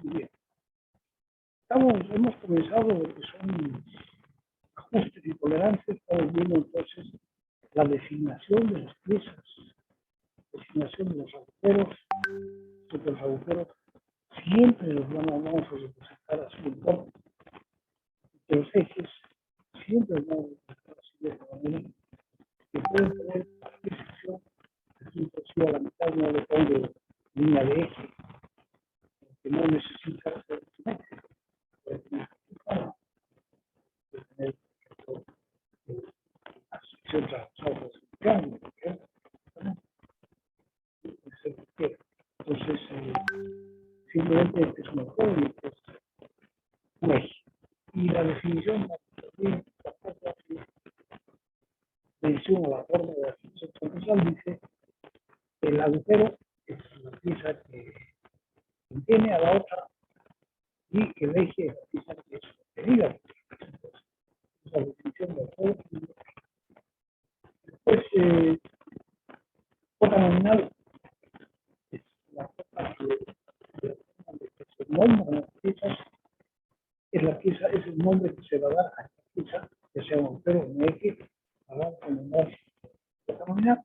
Muy bien. Hemos comenzado lo que son ajustes y tolerancias. Estamos viendo entonces la designación de las piezas, designación de los agujeros. Porque los agujeros siempre los vamos a representar así en torno de los ejes, siempre los vamos a representar así de esta manera, que pueden tener la precisión, inclusive a la mitad no le pongo línea de eje, que no necesita ser simétrico, puede tener la sección transversal de su triángulo, entonces simplemente este es un agujero y este es un eje. Y la definición mención a la forma de la sección transversal dice que el agujero es la pieza que contiene a la otra y el eje es la pieza que es sostenida. Esa definición del agujero. Después, cota nominal es la cota que se nombra las piezas, es el nombre que se va a dar a esta pieza, que sea un agujero, un eje, para denominar cota nominal.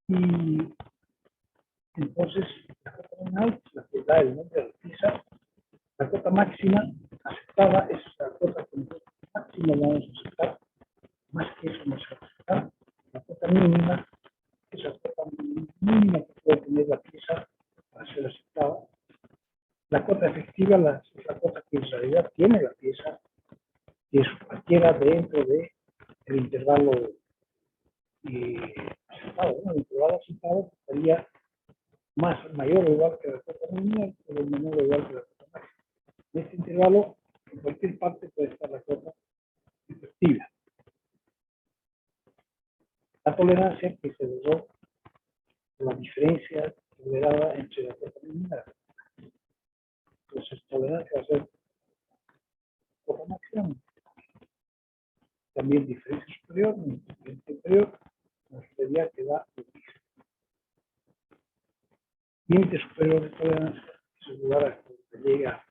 Y entonces la cota nominal es la que da el nombre a la pieza. La cota máxima aceptada es la cota que máxima vamos a aceptar, más que eso no se va a aceptar. La cota mínima es la cota mínima que puede tener la pieza para ser aceptada. La cota efectiva es la cota que en realidad tiene la pieza, que es cualquiera dentro del intervalo aceptado. ¿No? El intervalo aceptado estaría mayor o igual que la cota mínima, pero menor o igual que la cota máxima. En este intervalo, en cualquier parte puede estar la cota efectiva. La tolerancia que se logró la diferencia tolerada entre la cota mínima y la cota máxima. Entonces, tolerancia va a ser cota máxima. También diferencia superior, diferencia inferior, nos sería que da lo mismo. Límite superior de tolerancia es el lugar hasta donde llega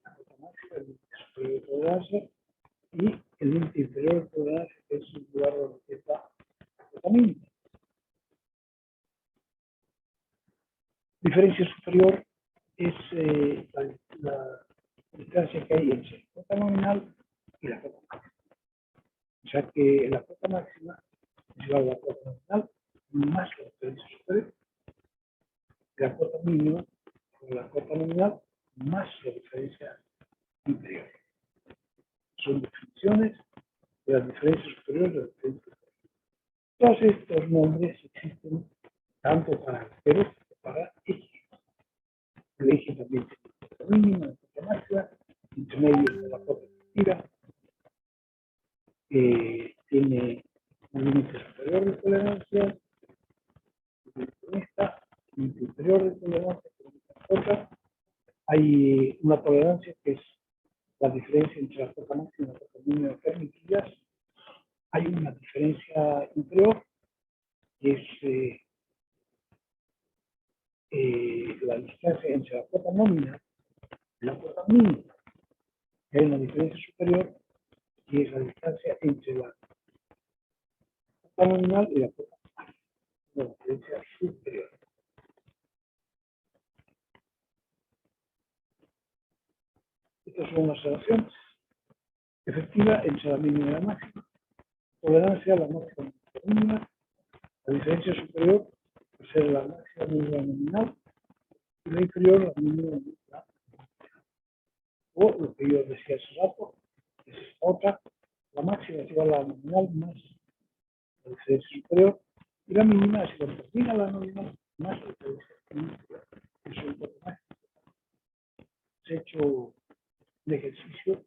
la cota máxima, el límite superior de tolerancia, y el límite inferior de tolerancia que es el lugar donde está la cota mínima. Diferencia superior es la distancia que hay entre la cota nominal y la cota máxima. O sea que la cota máxima es igual a la cota nominal más la diferencia superior. La cota mínima con la cota nominal más la diferencia inferior. Son definiciones de las diferencias superiores y las diferencias inferiores. Todos estos nombres existen tanto para agujeros como para ejes. El eje también tiene la cota mínima, la cota máxima, entre medio de la cota efectiva, tiene un límite superior de tolerancia, con esta, límite inferior de tolerancia, con esta cota. Hay una tolerancia que es la diferencia entre la cota máxima y la cota mínima permitidas. Hay una diferencia inferior que es la distancia entre la cota nominal y la cota mínima. Hay una diferencia superior que es la distancia entre la cota nominal y la cota máxima. Una diferencia superior. Estas son las relaciones. Efectiva entre la mínima y la máxima. Tolerancia a la máxima y la mínima. La diferencia superior va a ser la máxima mínima nominal y la inferior la mínima nominal. O lo que yo decía hace rato, es esta otra. La máxima es igual a la nominal más la diferencia superior y la mínima es igual a la nominal más la diferencia inferior. Eso es un poco más. He hecho un ejercicio.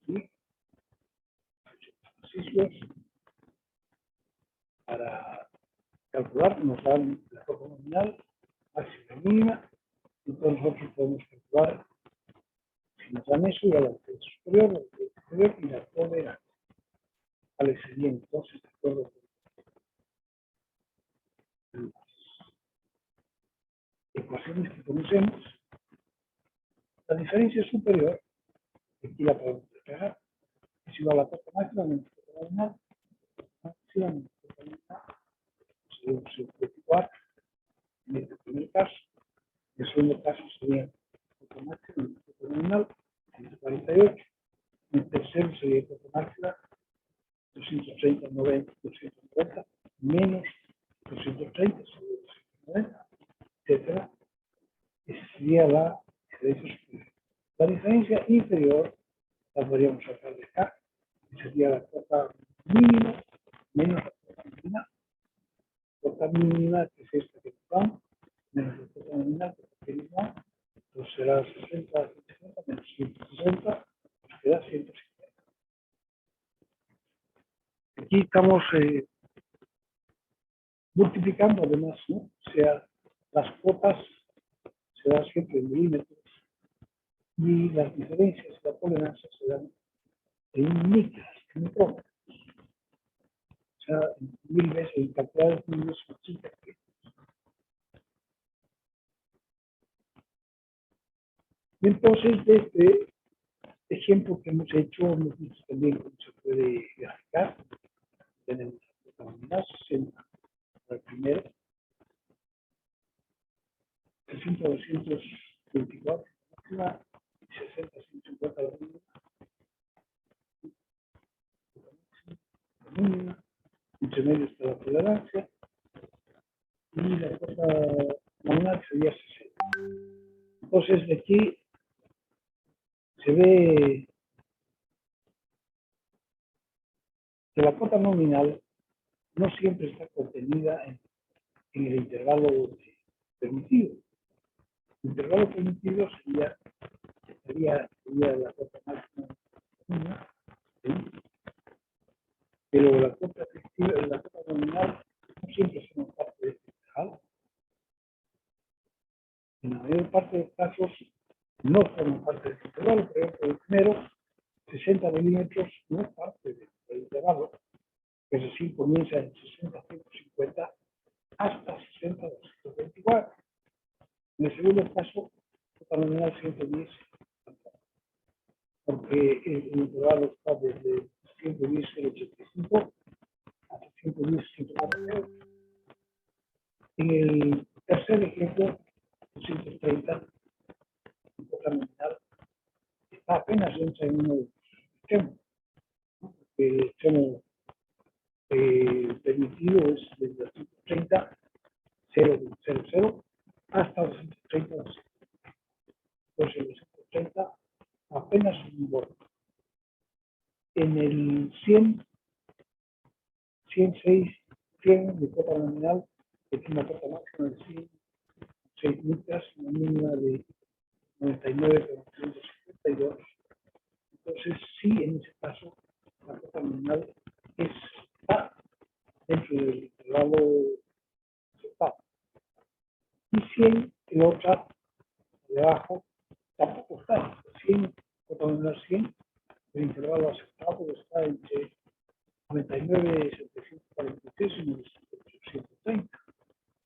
Y ejercicios para calcular, nos dan la cota nominal, máxima y mínima, entonces nosotros podemos calcular, si nos dan eso, ya la diferencia superior, la diferencia inferior y la tolerancia. cuáles serían entonces, de acuerdo con las ecuaciones que conocemos, la diferencia superior, aquí la podemos despejar, es igual a la cota máxima menos cota nominal, máxima menos cota nominal, sería 24 en este primer caso. En el segundo caso sería cota máxima menos cota nominal, 148. En el tercero sería cota máxima 230, 90, 290, menos 230, 290, etcétera. Esa sería la diferencia superior. La diferencia inferior la podríamos sacar de acá, que sería la cuota mínima menos la cuota nominal. La cuota mínima, que es esta que nos dan, menos la cuota nominal, que nos dan, pues será 60, 150 menos 150, nos queda 150. Aquí estamos multiplicando además, ¿no? O sea, las cuotas se dan siempre en milímetros y las diferencias de la tolerancia se dan en micras, en micrómetros. O sea, en 1000 veces, en cantidades muy más chicas que. Y entonces, de este ejemplo que hemos hecho, hemos visto también cómo se puede graficar. Tenemos la cuota nominal, 60 para el primero, 60, 224 máxima, 60, 150 la mínima, entre medio está la tolerancia, y la cuota nominal sería 60. Entonces, de aquí se ve que la cuota nominal no siempre está contenida en el intervalo permitido. El intervalo permitido sería la cuota máxima mínima, ¿sí? Pero la cuota efectiva y la cuota nominal no siempre son parte de este intervalo. En la mayor parte de los casos no forman parte del intervalo. Por ejemplo, el primero, 60 milímetros, no es parte del intervalo, es decir, comienza en 60, 150 hasta 60, 224. En el segundo caso, cuota nominal 110, porque el intervalo está desde 110, 085 hasta 110, 140. En el tercer ejemplo, 230, la cuota nominal está apenas entra en uno de los extremos. El extremo permitido es desde 130, 0,00 hasta 230. Entonces, el 130 apenas un borde. En el 100, 106, 100 de cuota nominal, que tiene una cuota máxima de 106 micras, una mínima de 99,352. Entonces, sí, en ese caso, la cuota nominal está dentro del intervalo aceptado. Y 100, el otra de abajo, tampoco está. 100, cuota nominal 100, el intervalo aceptado está entre 99,743 y 9,830.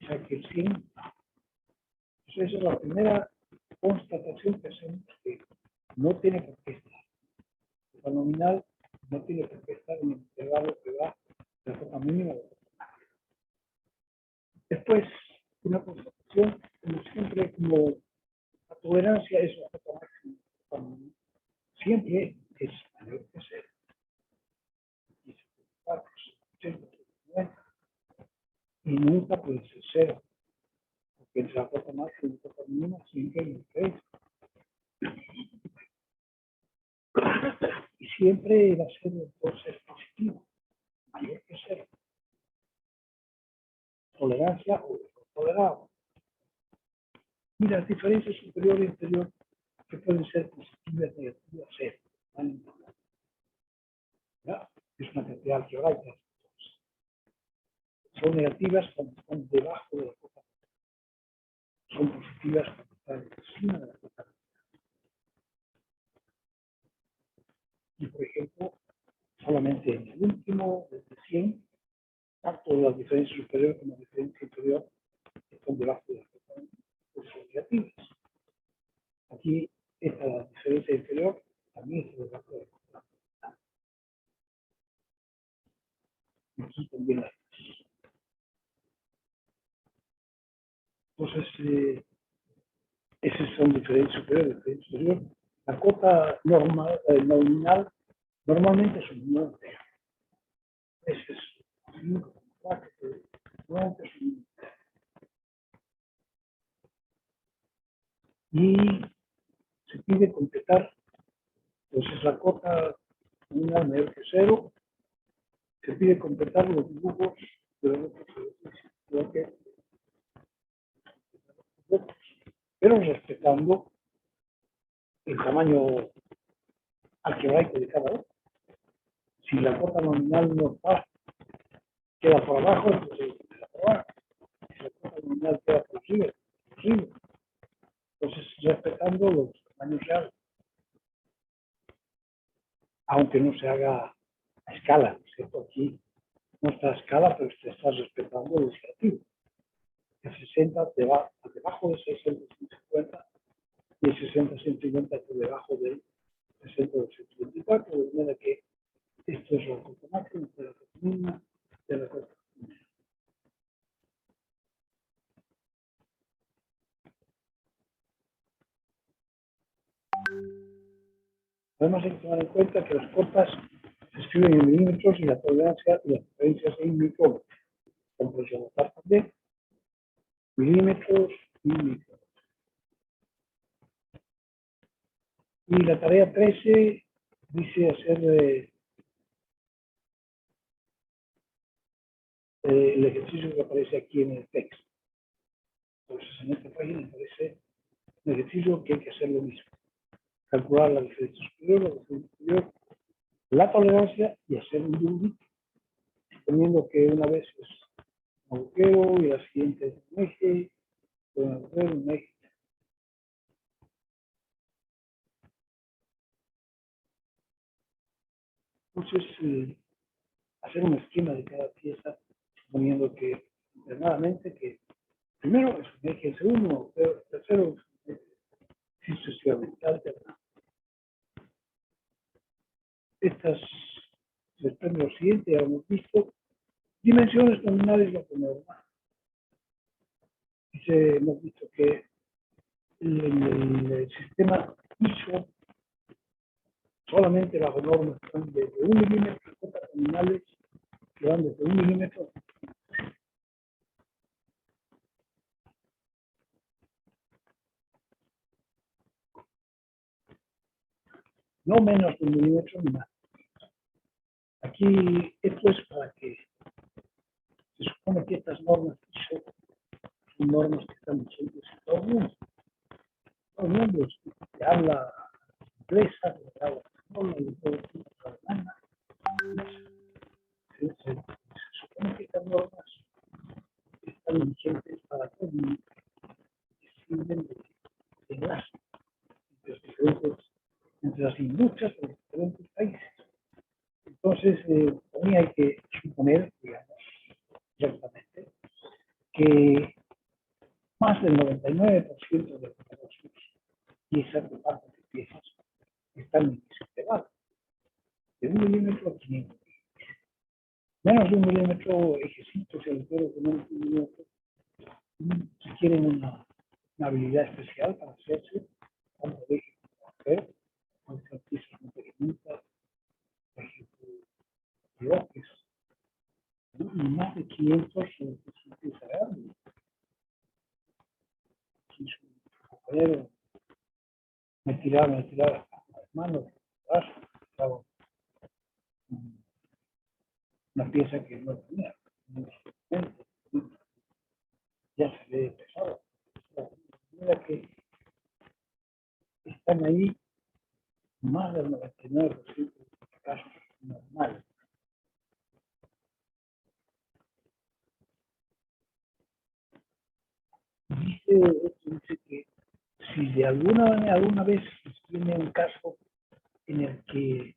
O sea que el 100. Entonces, esa es la primera constatación que hacemos, que no tiene por qué estar. La nominal no tiene por qué estar en el intervalo que va de la cuota mínima. Después, una constatación, como siempre, como la tolerancia es la cuota máxima, siempre es mayor que 0. Y 74, 80, 90. Y nunca puede ser 0. Porque entre la cuota máxima y la cuota mínima siempre hay diferencia. Y siempre va a ser entonces positivo, mayor que 0. Tolerancia o tolerado. Y las diferencias superior e inferior que pueden ser positivas, negativas, 0. ¿Ya? Es una cantidad algebraica. Son negativas cuando están debajo de la cuota. Son positivas cuando están encima de la cuota. Y por ejemplo, solamente en el último, desde 100, tanto la diferencia superior como la diferencia inferior están debajo de las cosas negativas. Aquí, esta diferencia inferior también está debajo de la cosa. Aquí también la. Entonces, esas son diferencias superiores, diferencia inferior. La cota normal, nominal normalmente es un 9. Ese es 5,4, normalmente es un 9. Y se pide completar, entonces la cota nominal mayor que 0, se pide completar los dibujos de los otros, pero respetando el tamaño algebraico de cada uno. Si la cota nominal no está, queda por abajo, entonces queda por abajo. Si la cota nominal queda por arriba, por arriba. Entonces, respetando los tamaños reales. Aunque no se haga a escala, ¿no es cierto? Aquí no está a escala, pero se está respetando el descriptivo. El 60 debajo de 60, 150, y el 60, 150 por debajo del 60 de 124, de manera que esto es la cota máxima de la cota mínima de la cota mínima. Además hay que tomar en cuenta que las cotas se escriben en milímetros y la tolerancia y las diferencias en micrómetros. Compresión notar también milímetros y micrómetros. Y la tarea 13 dice hacer el ejercicio que aparece aquí en el texto. Entonces, en esta página aparece un ejercicio que hay que hacer lo mismo. Calcular la diferencia superior, la diferencia inferior, la tolerancia y hacer un unit, suponiendo que una vez es un agujero y la siguiente es un eje, un agujero, un eje. Entonces, hacer un esquema de cada pieza, suponiendo que alternadamente que primero es un eje, el segundo, el tercero es un eje, y sucesivamente alternado. Estas se desprende lo siguiente, ya hemos visto, dimensiones nominales lo normal. Hemos visto que en el sistema ISO solamente bajo normas van desde 1 milímetro, cotas nominales que van desde 1 milímetro. No menos de 1 milímetro ni más. Aquí esto es para que se supone que estas normas ISO son normas que están vigentes en todo el mundo. Todo el mundo que habla inglesa, que habla español, y todo el mundo que habla alemana. Se supone que estas normas están vigentes para todo el mundo, que sirven de enlace entre las industrias de los diferentes países. Entonces, a mí hay que suponer, digamos, ciertamente, que más del 99% de los negocios piezas de partes de piezas están en ese intervalo, de 1 milímetro a 500 milímetros. Menos de 1 milímetro, ejecitos y agujeros de menos de 1 milímetro requieren una habilidad especial para hacerse, tanto de eje como agujero, pueden ser piezas muy pequeñitas, por ejemplo, bloques, ¿no? Y más de 500 es una pieza grande. Si su compañero me tiraba las manos, brazos, una pieza que no tenía, ya se ve pesado. Mira que están ahí más del 99% de los casos normales. Dice que si de alguna vez tiene un caso en el que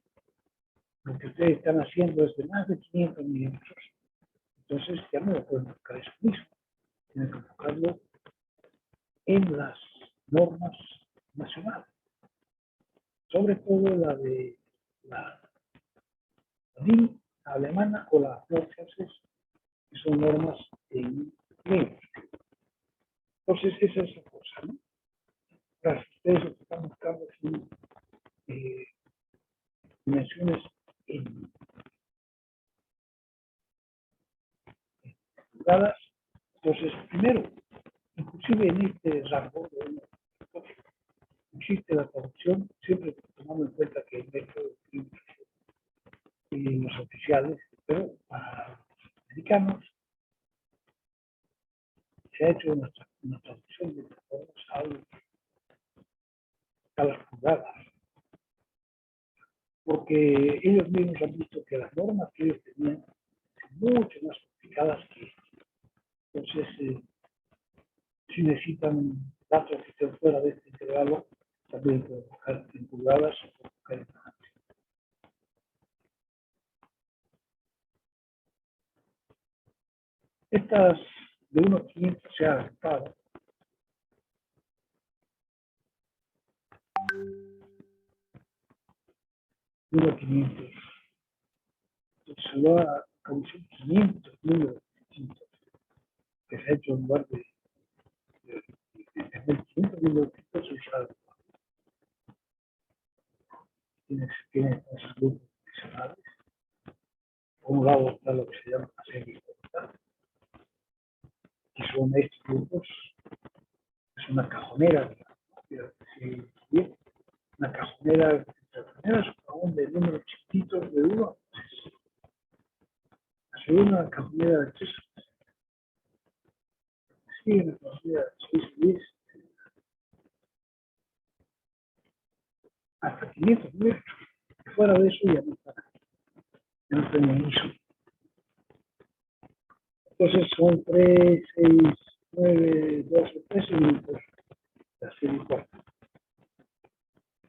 lo que ustedes están haciendo es de más de 500 milímetros. Entonces ya no lo pueden buscar eso mismo. Tienen que buscarlo en las normas nacionales. Sobre todo la de la DIN alemana o la francesa, que son normas en metros. Entonces esa es la cosa, ¿no? Claro, ustedes lo que están buscando son dimensiones en pulgadas. Entonces, primero, inclusive en este rango existe la traducción, siempre tomando en cuenta que el metro y los oficiales, pero para los americanos se ha hecho una traducción de a las pulgadas, porque ellos mismos han visto que las normas que ellos tenían son mucho más complicadas que esto. Entonces, si necesitan datos que estén fuera de este intervalo, también pueden buscar en pulgadas o pueden buscar en gramos. Estas de 1.500 se han adaptado. De 1.500. Se lo ha traducido 500 números distintos que se ha hecho en lugar de 500 números distintos se usa. Tiene esos grupos adicionales. Por un lado está lo que se llama la serie corta, que son estos grupos. Es una cajonera, una cajonera aún de números chiquitos de 1 a 3. La segunda cajonera de 3. Sí, una cajonera de 6 a 10. Hasta 500 metros. Fuera de eso ya no está. Ya no tienen ISO. Entonces son 3, 6, 9, 12, 13 minutos la serie corta.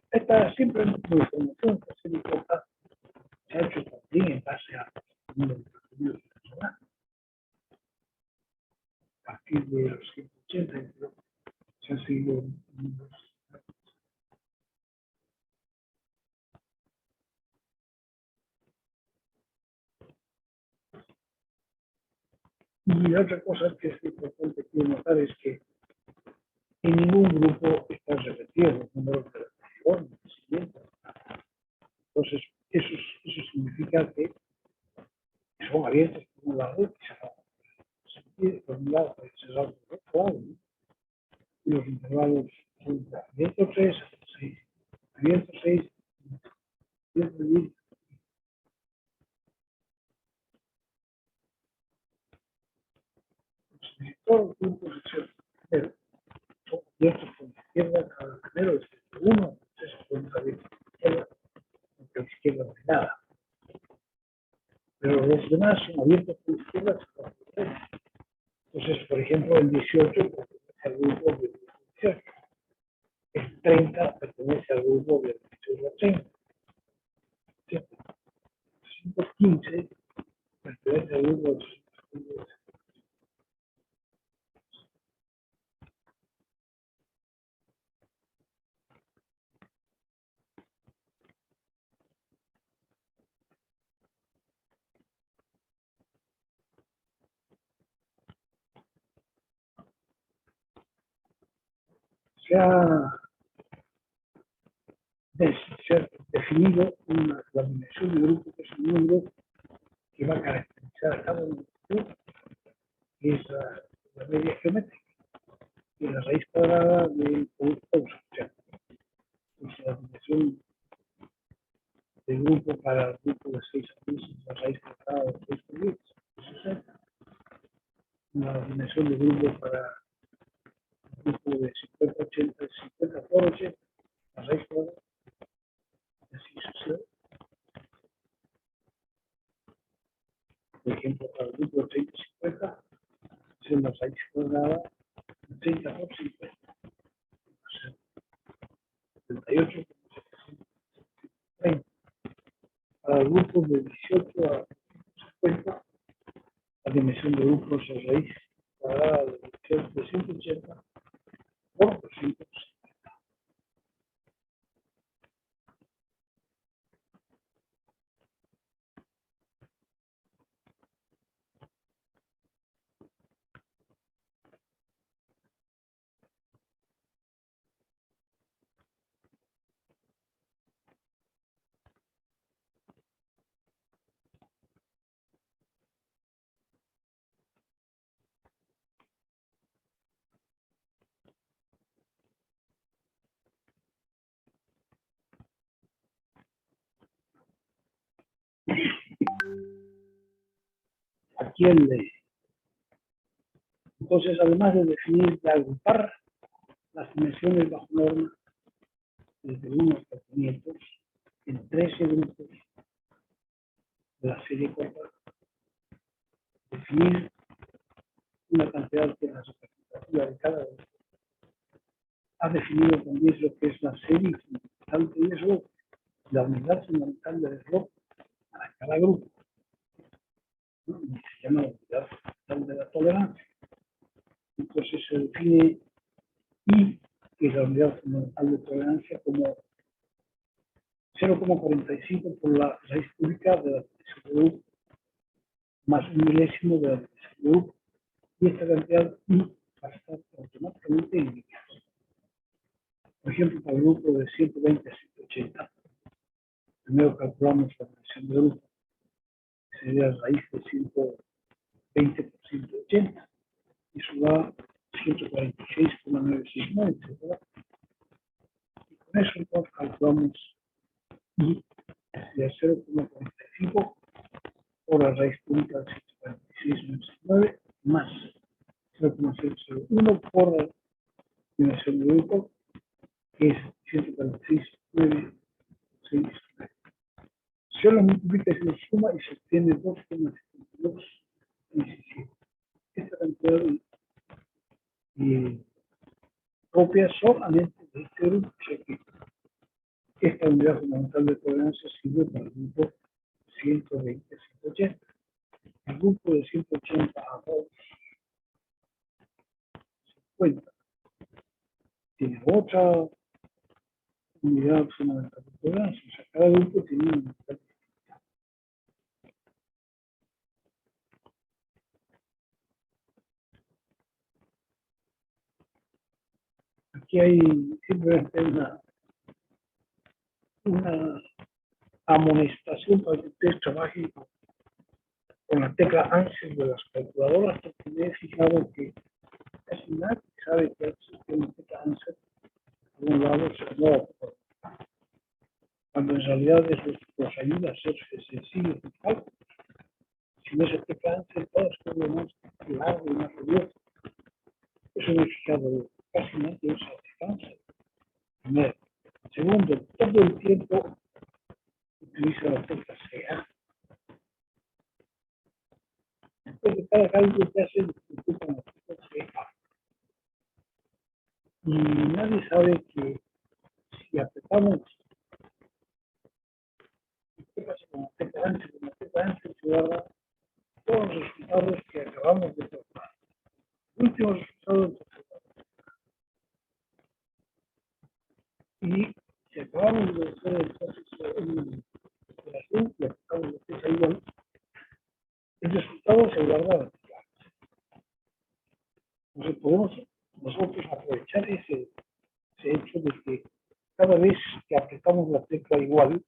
Esta siempre es una información, la serie corta se ha hecho también en base a número de contenidos personales. A partir de los 180 se han seguido números. Y la otra cosa que es importante que notar es que en ningún grupo está repetido el número de repetición. Entonces, eso significa que son abiertos por un lado y cerrados. Por un lado, cerrados por otro lado. Y los intervalos son abiertos 3 hasta 6. Abiertos 6, abiertos 10. Todos los grupos primero son abiertos por la izquierda, cada primero es 1, entonces podemos abrir por la izquierda, porque a la izquierda no hay nada. Pero los demás son abiertos por la izquierda, cerrados por 3. Entonces, por ejemplo, el 18 pertenece al grupo de 18. El 30 pertenece al grupo de 18 a 30. El 115 pertenece al grupo de 18. Se ha definido la dimensión de grupo, que es un número que va a caracterizar a cada uno de los grupos, que es la media geométrica, y la raíz cuadrada del producto auxiliar. Es la dimensión del grupo para el grupo de 6 a 10, la raíz cuadrada de 6 por 10, 60. La dimensión del grupo para el grupo de 50, 80, 50 por 80, la raíz cuadrada, y así sucede. Por ejemplo, para el grupo de 30 y 50, es la raíz cuadrada de 30 por 50. O sea, 78 por 30. Para para grupos de 18 a 50, la dimensión de grupos es raíz cuadrada de 180 por 200. Aquí entonces, además de definir, de agrupar las dimensiones bajo norma desde 1 hasta 500 en 13 grupos de la serie cuadrada, definir una cantidad que es la representativa de cada grupo. Ha definido también lo que es la serie fundamental del eslope, la unidad fundamental del eslope para cada grupo, ¿no? Y se llama la unidad fundamental de la tolerancia. Entonces se define I, que es la unidad fundamental de tolerancia, como 0,45 por la raíz cúbica de la dimensión de grupo, más un milésimo de la dimensión de grupo. Y esta cantidad I va a estar automáticamente indicada. Por ejemplo, para el grupo de 120 a 180, primero calculamos la dimensión de grupo, que sería la raíz de 120 por 180, y eso da 146,969, ¿verdad? Y con eso entonces calculamos I, que sería 0,45 por la raíz cúbica de 146,969 más 0,001 por la dimensión de grupo, que es 146,969. Se lo multiplica y se lo suma y se obtiene 2,7217. Esta cantidad propia solamente de este grupo, o sea que esta unidad fundamental de tolerancia sirve para el grupo 120 a 180. El grupo de 180 a 250 tiene otra unidad fundamental de tolerancia, o sea, cada grupo tiene una unidad. Aquí hay simplemente una amonestación para que ustedes trabajen con la tecla ANSYS de las calculadoras, porque me he fijado que casi nadie sabe que existe una tecla ANSYS. Por un lado, no, cuando en realidad eso nos ayuda a ser sencillo. Si no se tecla ANSYS, todo es como más largo y más ruidoso. Eso me he fijado, casi nadie usa tecla ANSYS. Primero. Segundo, todo el tiempo utiliza la tecla CA. Porque cada cálculo que hace ocupa la tecla CA. Y nadie sabe que si apretamos, ¿qué pasa con la tecla ANSYS? Con la tecla ANSYS se guarda todos los resultados que acabamos de calcular. Últimos resultados de calcular. Y si acabamos de hacer el proceso en operación, y acabamos de hacer igual, el resultado se guarda a la tecla ANSYS. Entonces podemos nosotros aprovechar ese hecho de que cada vez que apretamos la tecla igual,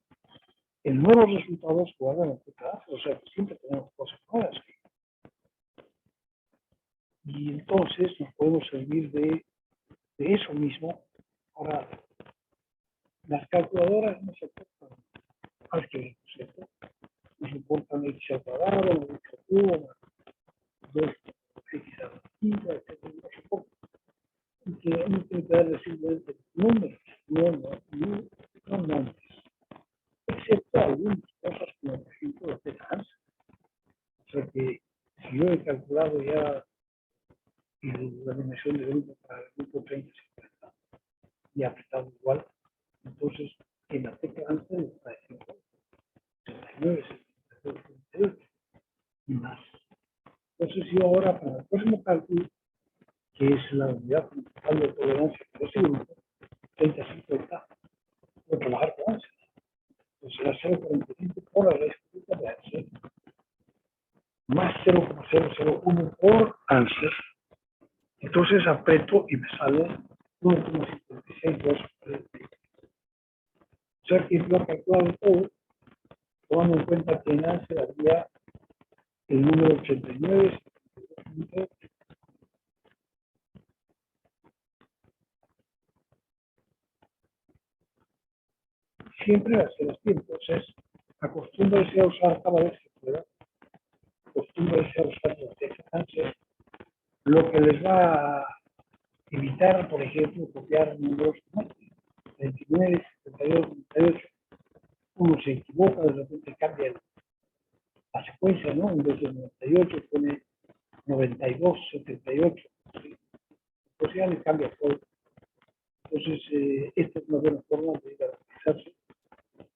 el nuevo resultado se guarda en la tecla ANSYS, o sea que siempre tenemos cosas nuevas. Y entonces nos podemos servir de eso mismo. Ahora, las calculadoras no soportan álgebra, ¿cierto? No soportan x al cuadrado, x al cubo, 2x a la quinta, etc. No soportan. Y que uno tiene que darle simplemente números, no nombres. Excepto algunas cosas como por ejemplo la tecla ANSYS. O sea que si yo he calculado ya la dimensión de grupo para el grupo 30-50 y apretado igual, entonces en la tecla ANSYS está diciendo 0,38 y más. Entonces yo ahora para el próximo cálculo, que es la unidad principal de tolerancia de ese grupo, 30-50, voy a trabajar con ánsia. Entonces será 0,45 por la raíz cuadrada de ánsia, más 0,001 por ánsia. Entonces aprieto y me sale 1,562. O sea que lo calculado todo, tomando en cuenta que en ánsia había el número 89, siempre va a ser así. Entonces, acostúmbrese a usar cada vez que pueda, acostúmbrese a usar las ánsias, lo que les va a evitar, por ejemplo, copiar números como 29, 72, 98. Uno se equivoca, de repente cambia la secuencia, ¿no? En vez de 98 pone 92, 78. ¿Sí? Pues ya le cambia todo. Entonces, esta es una buena forma de garantizarse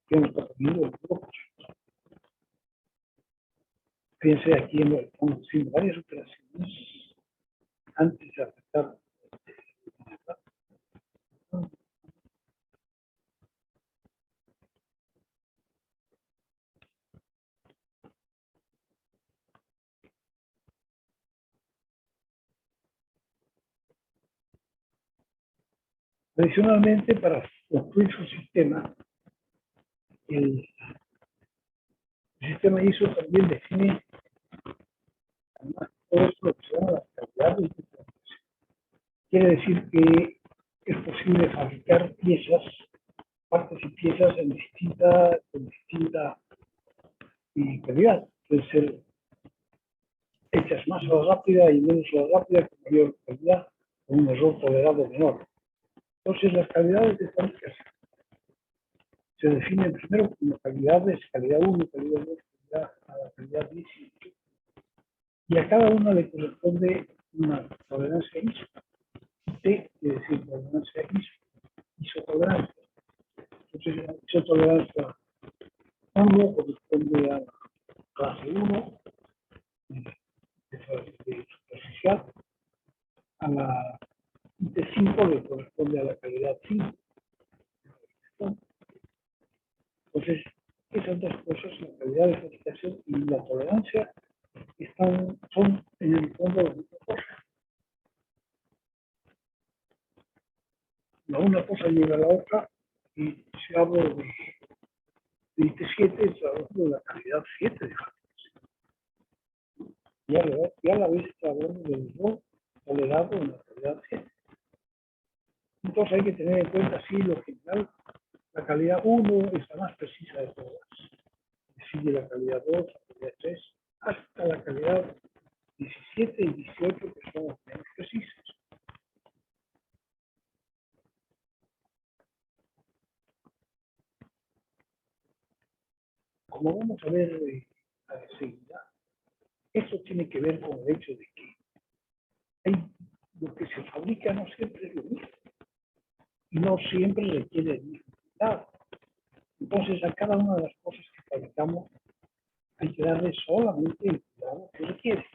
que uno está poniendo el grupo. Fíjense, aquí estamos haciendo varias operaciones antes de aceptar. Adicionalmente, para construir su sistema, el sistema ISO también define además todo esto lo que se llama las calidades de fabricación. Quiere decir que es posible fabricar piezas, partes y piezas en distinta calidad. Pueden ser hechas más o rápida y menos o rápida, con mayor calidad, con un error tolerado menor. Entonces, las calidades de fabricación se definen primero como calidades, calidad 1, calidad 2, calidad 18. Y a cada una le corresponde una tolerancia ISO. T quiere decir tolerancia isotolerancia. Entonces, la isotolerancia 1 corresponde a la clase 1 de superficial, a la IT5 le corresponde a la calidad 5. Entonces, esas dos cosas, la calidad de fabricación y la tolerancia, son en el fondo la misma cosa. Una cosa lleva a la otra, y si hablo de IT7, hablo de la calidad 7 de fabricación. Y a la vez está hablando del error tolerado en la calidad 7. Entonces hay que tener en cuenta, sí, lo general, la calidad 1 es la más precisa de todas. Sigue la calidad 2, la calidad 3, hasta la calidad 17 y 18, que son las menos precisas. Como vamos a ver a la seguida, esto tiene que ver con el hecho de que lo que se fabrica no siempre es lo mismo y no siempre requiere el mismo cuidado. Entonces, a cada una de las cosas que fabricamos hay que darle solamente el cuidado que requiere.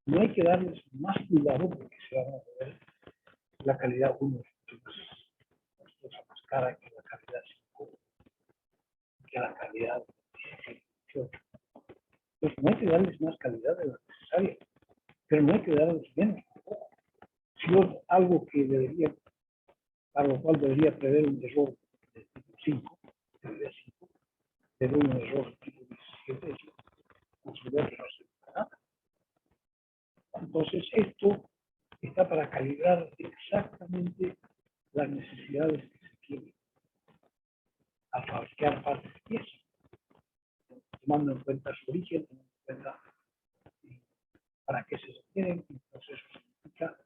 No hay que darles más cuidado porque se van a ver la calidad 1 es más cara que la calidad 5, que la calidad 18. Entonces, no hay que darles más calidad de la necesaria, pero no hay que darles menos. Si es algo que debería, para lo cual debería prever un error de tipo 5, debería 5, pero un error de tipo 17, eso considero que no se puede nada. Entonces, esto está para calibrar exactamente las necesidades que se tienen al fabricar partes de piezas, tomando en cuenta su origen, tomando en cuenta para qué se requieren. Entonces, eso significa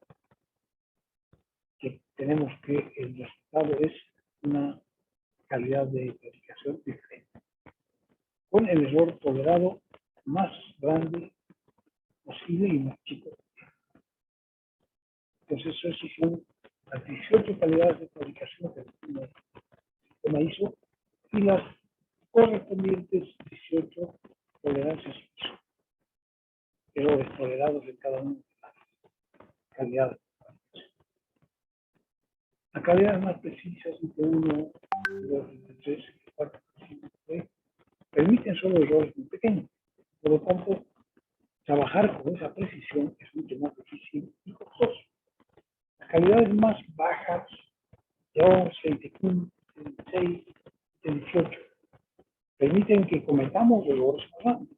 que tenemos que el resultado es una calidad de fabricación diferente, con el error tolerado más grande posible y más chico. Entonces, esas son las 18 calidades de fabricación que define el sistema ISO y las correspondientes 18 permiten solo errores muy pequeños. Por lo tanto, trabajar con esa precisión es mucho más difícil y costoso. Las calidades más bajas, de 11, 25, 26, 18, permiten que cometamos errores más grandes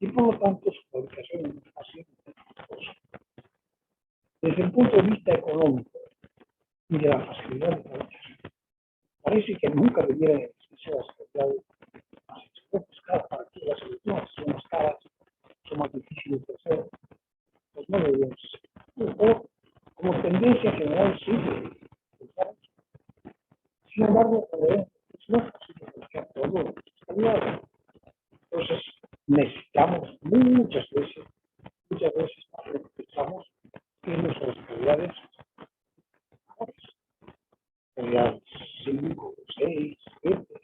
y por lo tanto su fabricación es más fácil y costosa. Desde el punto de vista económico y de la facilidad de fabricación, parece que nunca debieran existir las calidades más expuestas para que las soluciones son más caras, son más difíciles de hacer, pues no deberían ser. Pero como tendencia general sí debe pensar. Sin embargo, es no fácil fabricar todo las calidades. Entonces, necesitamos muchas veces más lo que pensamos que nuestras calidades mejores. Calidades 5, 6, 7.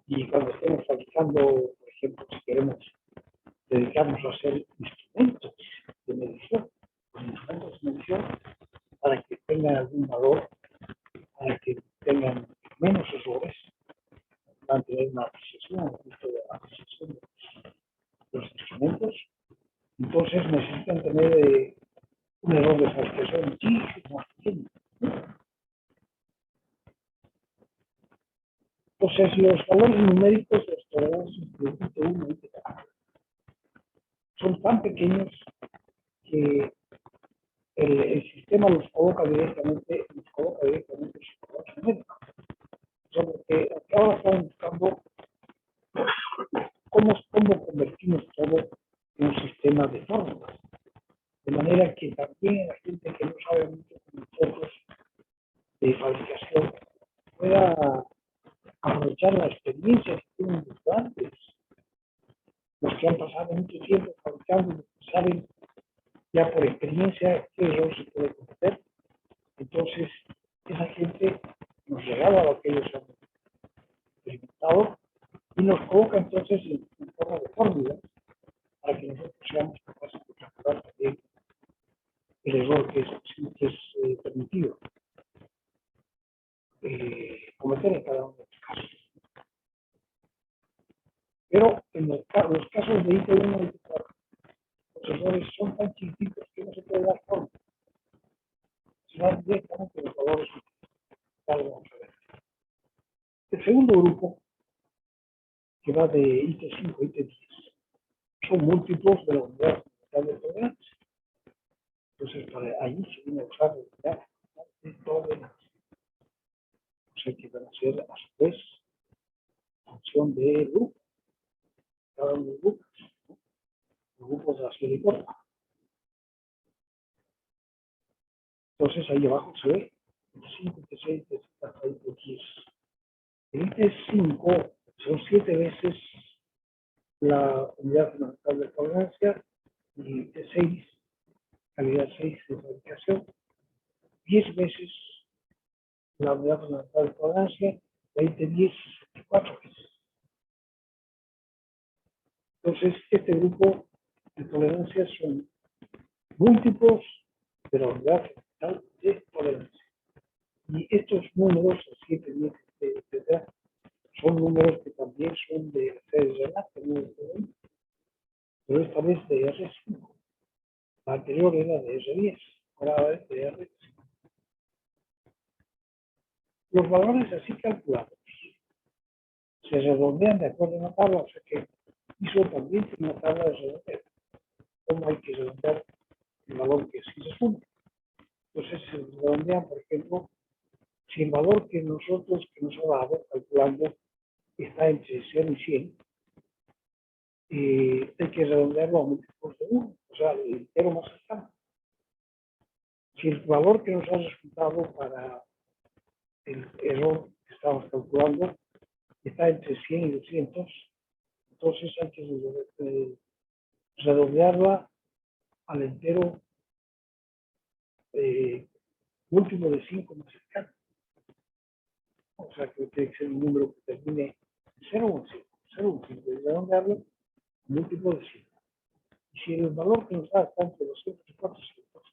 Y cuando estemos fabricando, por ejemplo, si queremos dedicarnos a hacer instrumentos de medición, para que tengan algún valor, para que tengan menos errores, van a tener una apreciación, justo de la apreciación de los instrumentos. Entonces necesitan tener un error de fabricación muchísimo más pequeño. Entonces los valores numéricos de los tolerancias de IT1 y IT2 son tan pequeños que el sistema los coloca directamente en su valor numérico. Porque ahora estamos buscando cómo convertimos todo en un sistema de fórmulas. De manera que también la gente que no sabe mucho como nosotros de fabricación pueda aprovechar la experiencia que tienen los grandes, los que han pasado mucho tiempo fabricando, saben ya por experiencia qué error se puede cometer. Entonces, esa gente nos regala lo que ellos han experimentado y nos coloca entonces en forma de fórmulas para que nosotros seamos capaces de calcular también el error que es permitido cometer en cada uno de los casos. Pero en los casos de IT1 y IT4, los errores son tan chiquititos que no se puede dar forma. Se dan directamente los valores que vamos a ver. El segundo grupo, que va de IT5 a IT10, son múltiplos de la unidad fundamental de tolerancia. Entonces, para allí se viene a usar la unidad de tolerancia. O sea, que van a ser a su vez función de grupo. Cada uno de los grupos de la serie corta. Entonces, ahí abajo se ve IT5, IT6, IT7, hasta IT10. El IT5 son 7 veces la unidad fundamental de tolerancia y IT6, calidad 6 de fabricación, 10 veces la unidad fundamental de tolerancia, y IT10, 4 veces. Entonces, este grupo de tolerancias son múltiplos de la unidad fundamental de tolerancia. Y estos números, 7, 10, etc., son números que también son de series de Renat, pero esta vez de R5. La anterior era de R10, ahora es de R5. Los valores así calculados se redondean de acuerdo a una tabla, o sea que ISO también tiene una tabla de redondeo. ¿Cómo hay que redondear el valor que sí se suma? Entonces se redondean, por ejemplo, si el valor que nos ha dado calculando está entre 0 y 100, hay que redondearlo a múltiplos de 1, o sea, el entero más cercano. Si el valor que nos ha resultado para el error que estamos calculando está entre 100 y 200, entonces hay que redondearla al entero múltiplo de 5 más cercano. O sea, que tiene que ser un número que termine en 0 o en 5. 0 o en 5. Y redondearlo múltiplo de 5. Y si el valor que nos da está entre 200 y 400,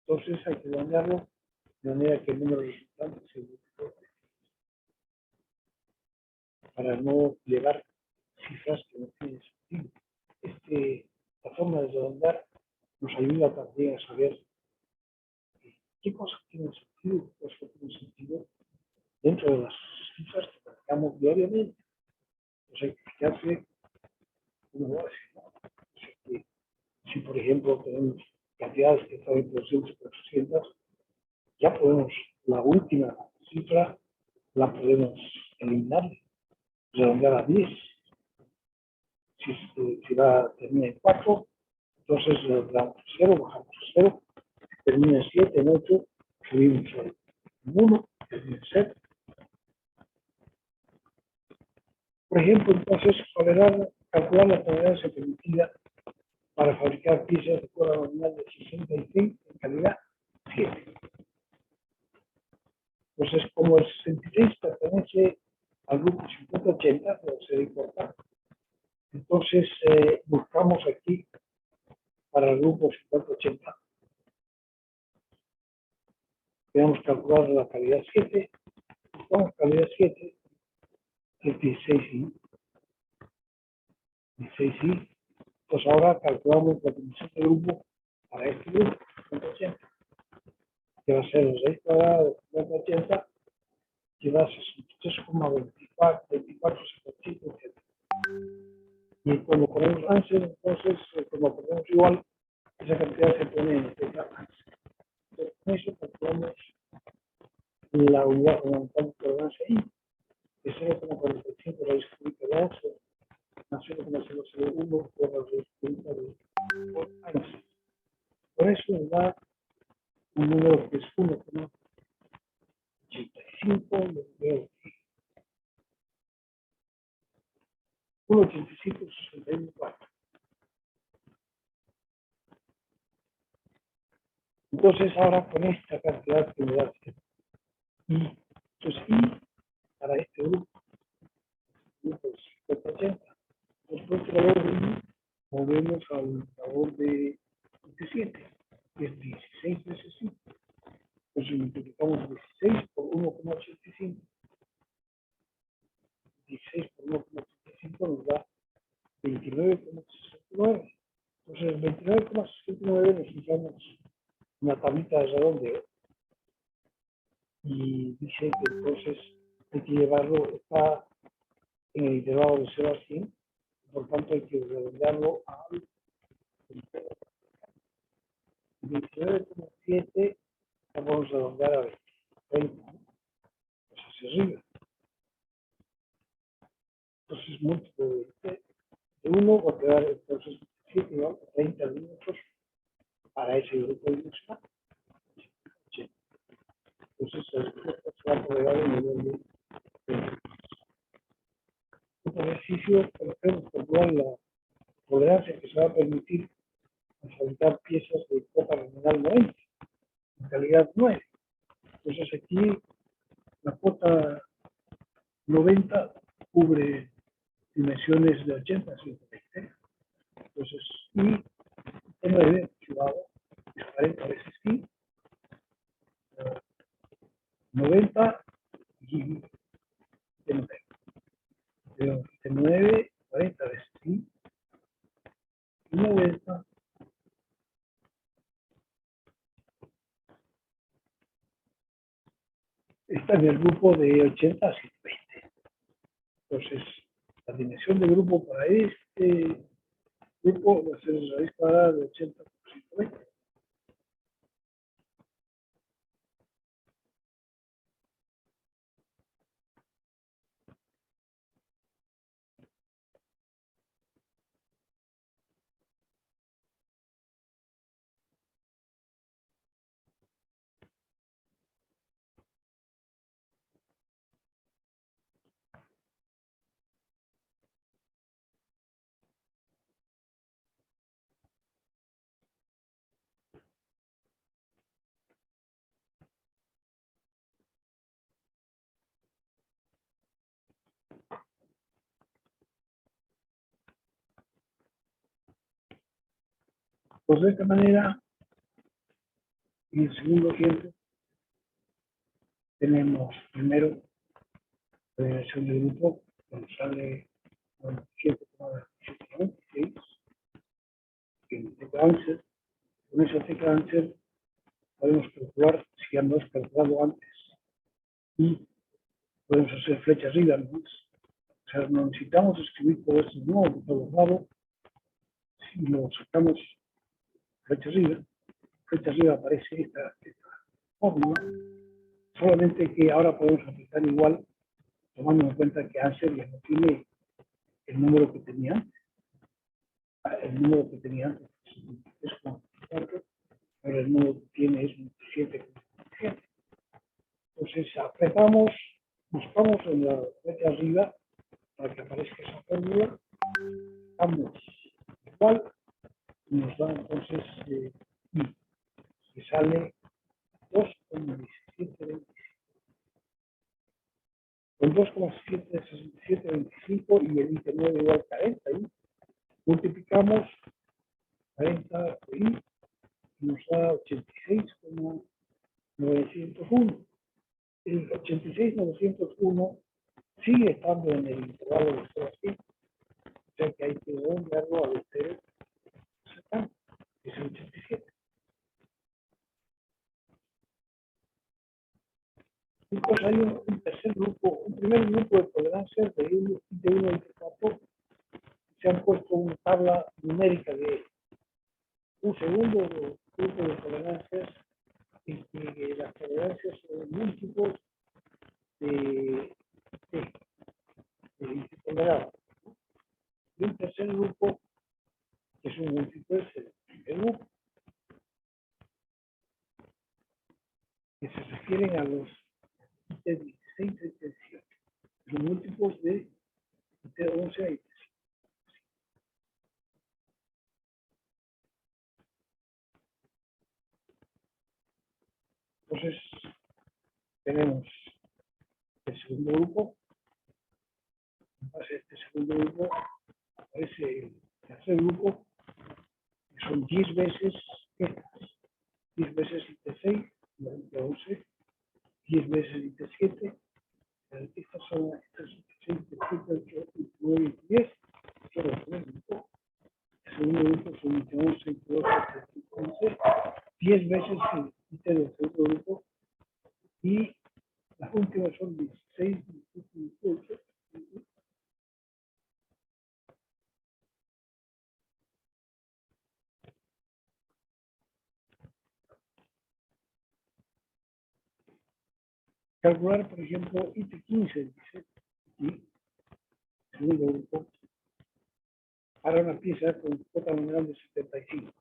entonces hay que redondearlo de manera que el número resultante sea múltiplo de 5. Para no llevar cifras que no tienen sentido. La forma de redondear nos ayuda también a saber qué cosas tienen sentido, qué cosas no tienen sentido dentro de las cifras que practicamos diariamente. Pues hay que fijarse, ¿cómo va a decir? ¿No? O sea, que si, por ejemplo, tenemos cantidades que están entre 200 y 400, ya podemos, la última cifra la podemos eliminar, redondear a 10. Si termina en 4, entonces redondeamos a 0, bajamos a 0, termina en 7, en 8, subimos en 1, termina en 0. Por ejemplo, entonces, calcular la tolerancia permitida para fabricar piezas de cola nominal de 66 en calidad 7. Entonces, como el 66 pertenece al grupo 50-80, debe ser importante. Entonces, buscamos aquí para el grupo 50-80. Queremos calcular la calidad 7. Buscamos calidad 7, el 16i. 16i. Pues ahora calculamos la dimensión del grupo para este grupo 50-80, que va a ser el raíz cuadrada de 50-80, que da 63,24, etc. Y cuando ponemos ANSER, entonces, cuando ponemos igual, esa cantidad se pone en tecla ANSER. Entonces, con eso calculamos la unidad fundamental de tolerancia I, que es 0,45 raíz cúbica de ANSER, más 0,001 por la raíz cúbica de ANSER. Por eso nos da un número que es 1,85, 1,8561. Entonces, ahora con esta cantidad que me da I, entonces I para este grupo 50-80, después el valor de I movemos al valor de 27, que es 16 veces I. Entonces multiplicamos 16 por 1,85. 16 por 1,85 nos da 29,69. Entonces, 29,69 necesitamos una tablita de redondeo y dice que entonces hay que llevarlo, está en el intervalo de 0 a 100, por tanto hay que redondearlo al 29,7, vamos a redondear a 20, pues hacia arriba. Entonces, múltiplo de 1 va a quedar entonces 7 igual a 30 minutos para ese grupo dimensional. Entonces, el grupo se va a apoderar el nivel de 20. Este ejercicio, podemos calcular la tolerancia que se va a permitir al fabricar piezas de copa nominal 90, en calidad 9. Entonces, aquí la cuota 90 cubre dimensiones de 80 a 120. Entonces, y T9 llevado es 40 veces I, 90 y T9. T9, 40 veces I, y 90 está en el grupo de 80 a 120. Entonces, la dimensión del grupo para este grupo va a ser la raíz cuadrada de 80 por 120. Pues de esta manera, en el segundo ejemplo, tenemos primero la dimensión del grupo, cuando sale 97,26, que en tecla answer, con esa tecla answer podemos calcular si ya no es calculado antes y podemos hacer flecha arriba, ¿no? O sea, no necesitamos escribir todo esto nuevo de todos lados. Si lo sacamos flecha arriba aparece esta fórmula, solamente que ahora podemos aplicar igual, tomando en cuenta que answer ya no tiene el número que tenía antes. El número que tenía antes es 4, pero el número que tiene es 27,7. Entonces apretamos, buscamos en la flecha arriba para que aparezca esa fórmula, damos igual y nos da entonces que sale 2,1725. Con 2,6725 y el intermedio igual 40 y multiplicamos 40 y nos da 86,901. El 86,901 sigue estando en el intervalo de 0 a 100, o sea que hay que redondearlo al 0, que es el 87. Entonces hay un tercer grupo, un primer grupo de tolerancias de 1 y de 4. Se han puesto una tabla numérica de un segundo grupo de tolerancias en que las tolerancias son múltiplos de intolerable. Y un tercer grupo que es un múltiplo es el primer grupo, que se refieren a los de 16 y 18. Son múltiplos de 11 a 13. Entonces, tenemos el segundo grupo. En base a este segundo grupo aparece el tercer grupo, que son 10 veces estas. 10 veces IT6, 11, 10 veces IT7. Estas son estas 6, 7, 8, 9 y 10. Son los tres grupos. El segundo grupo son IT11, IT12, IT11. 10 veces IT del segundo grupo. Y las últimas son 16, 17, 18. Calcular, por ejemplo, IT15, dice, y segundo grupo, para una pieza con cuota nominal de 75.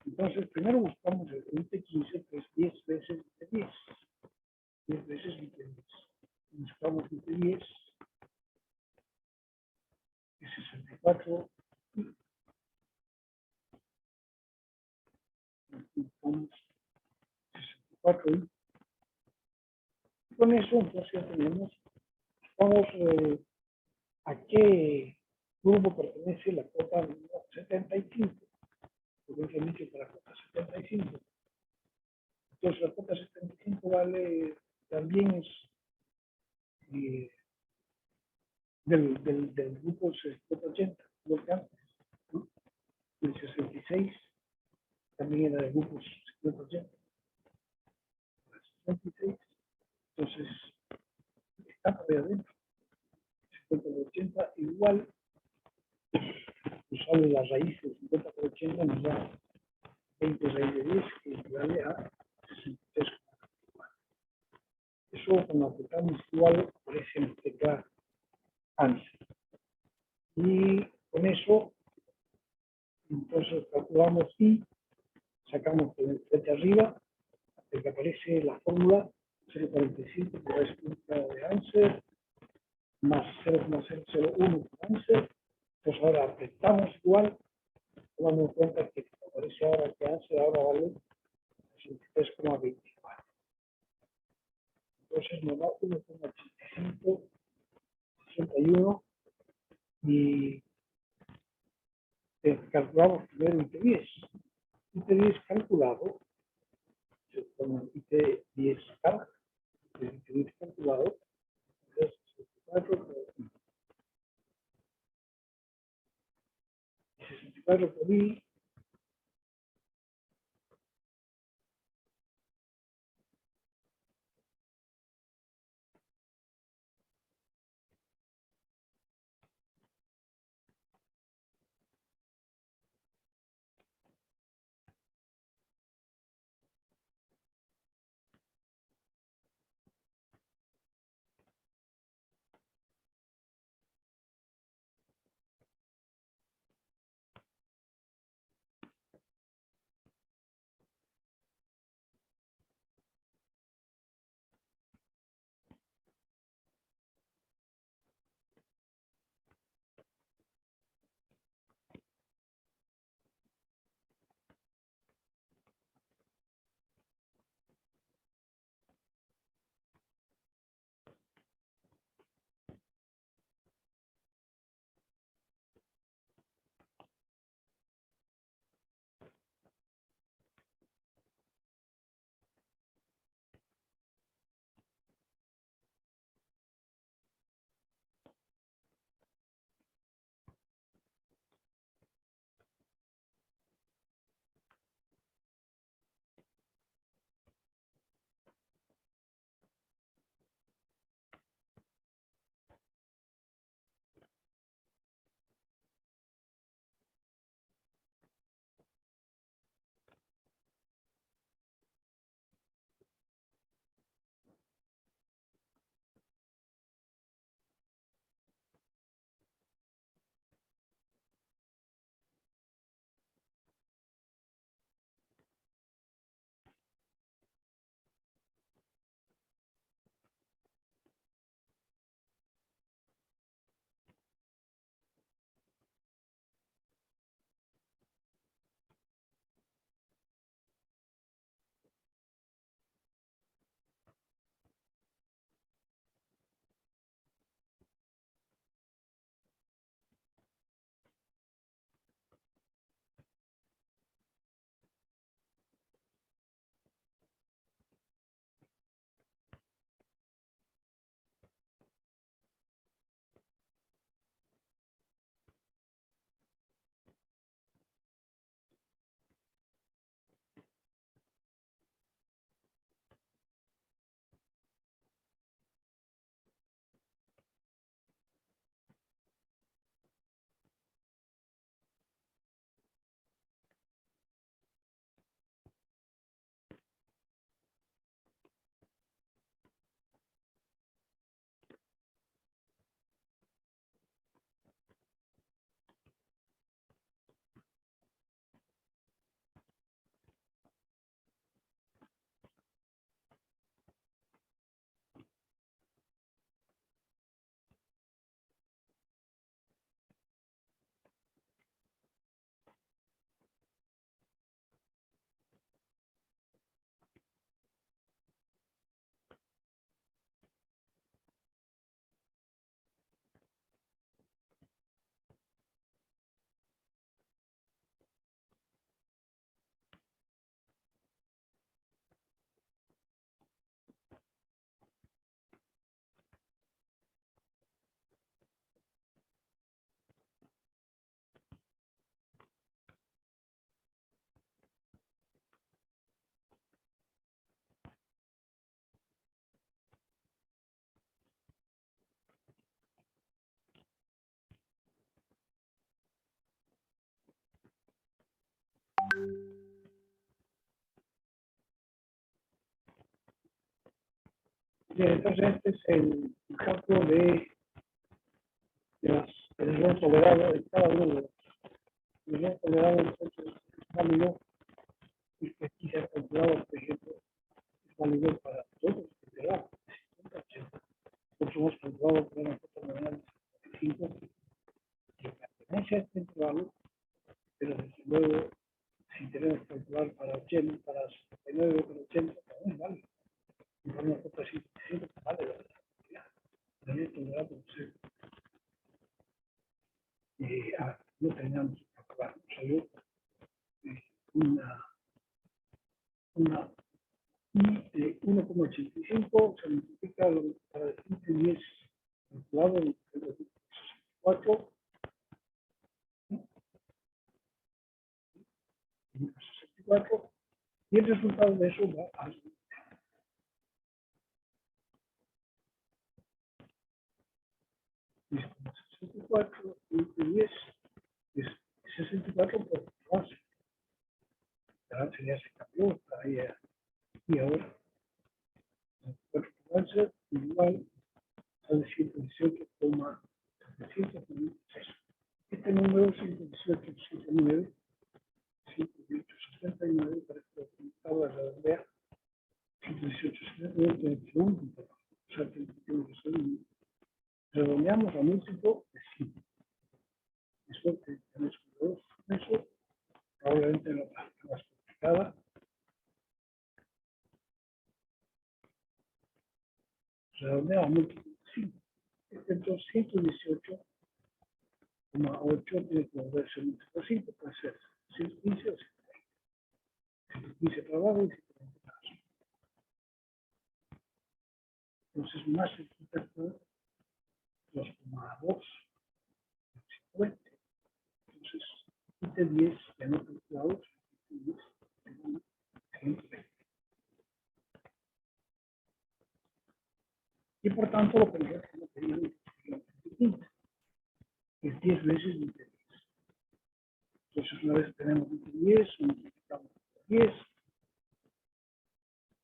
Entonces, primero buscamos el IT15, que es 10 veces IT10. 10 veces IT10. Buscamos IT10, que es 64, y buscamos 64 y con eso entonces ya tenemos, vamos a qué grupo pertenece la cuota 75, porque es el dicho para la cuota 75. Entonces la cuota 75 vale, también es del grupo 80, lo que antes, ¿no? El 66 también era del grupo 80. El 66, entonces está por ahí adentro. 50 por 80 igual, usando la raíz de 50 por 80 nos da 20 raíz de 10, que equivale a 63. Eso cuando aplicamos igual aparece en la tecla answer. Y con eso, entonces calculamos y sacamos de flecha arriba hasta que aparece la fórmula 0,45 que es punta de answer más 0,001 de answer. Entonces ahora apretamos igual, tomando en cuenta que aparece ahora que answer ahora vale 83,24. Entonces nos da 1,85, 61 y calculamos primero IT10. IT10 calculado, con IT10 carga, IT10 calculado, es 64,5. 64 por I. Bien, entonces este es el cálculo del error tolerado en cada uno de los errores tolerados. Entonces es válido y que aquí se ha calculado, por ejemplo, es válido para todos, ¿verdad? Por hemos calculado que una foto nominal de 5 que pertenece a este intervalo, pero desde luego si tenemos que calcular para 80, para 79, para 80, también es válido. Y para una foto así, siempre vale la cantidad. También tolerado, entonces, no terminamos de calcular. Salió una I de 1,85 se multiplica para el 10 calculado en 4 64 y el resultado de eso va a 64 y 10 es 64 por 11. La once ya se cambió para ella y ahora 64 por 11 igual a 118,796. Este número 118,79 118,79 para que lo resultado de redondea 118,79 tiene que ser un punto. O sea, tiene que ser un redondeamos a múltiplo de 5. Eso que tenemos dos eso, probablemente la parte más complicada. Redondea a múltiplo de 5. Entonces 118,8 tiene que volverse múltiplo de 5, puede ser 115 o 120. 115 para abajo y 120 para abajo. Entonces más el 2,2 50. Entonces, 10 ya no calculados, 10, 120. Y por tanto, lo que nosotros tenemos es 10 veces 10. Entonces, una vez tenemos 10, multiplicamos por 10,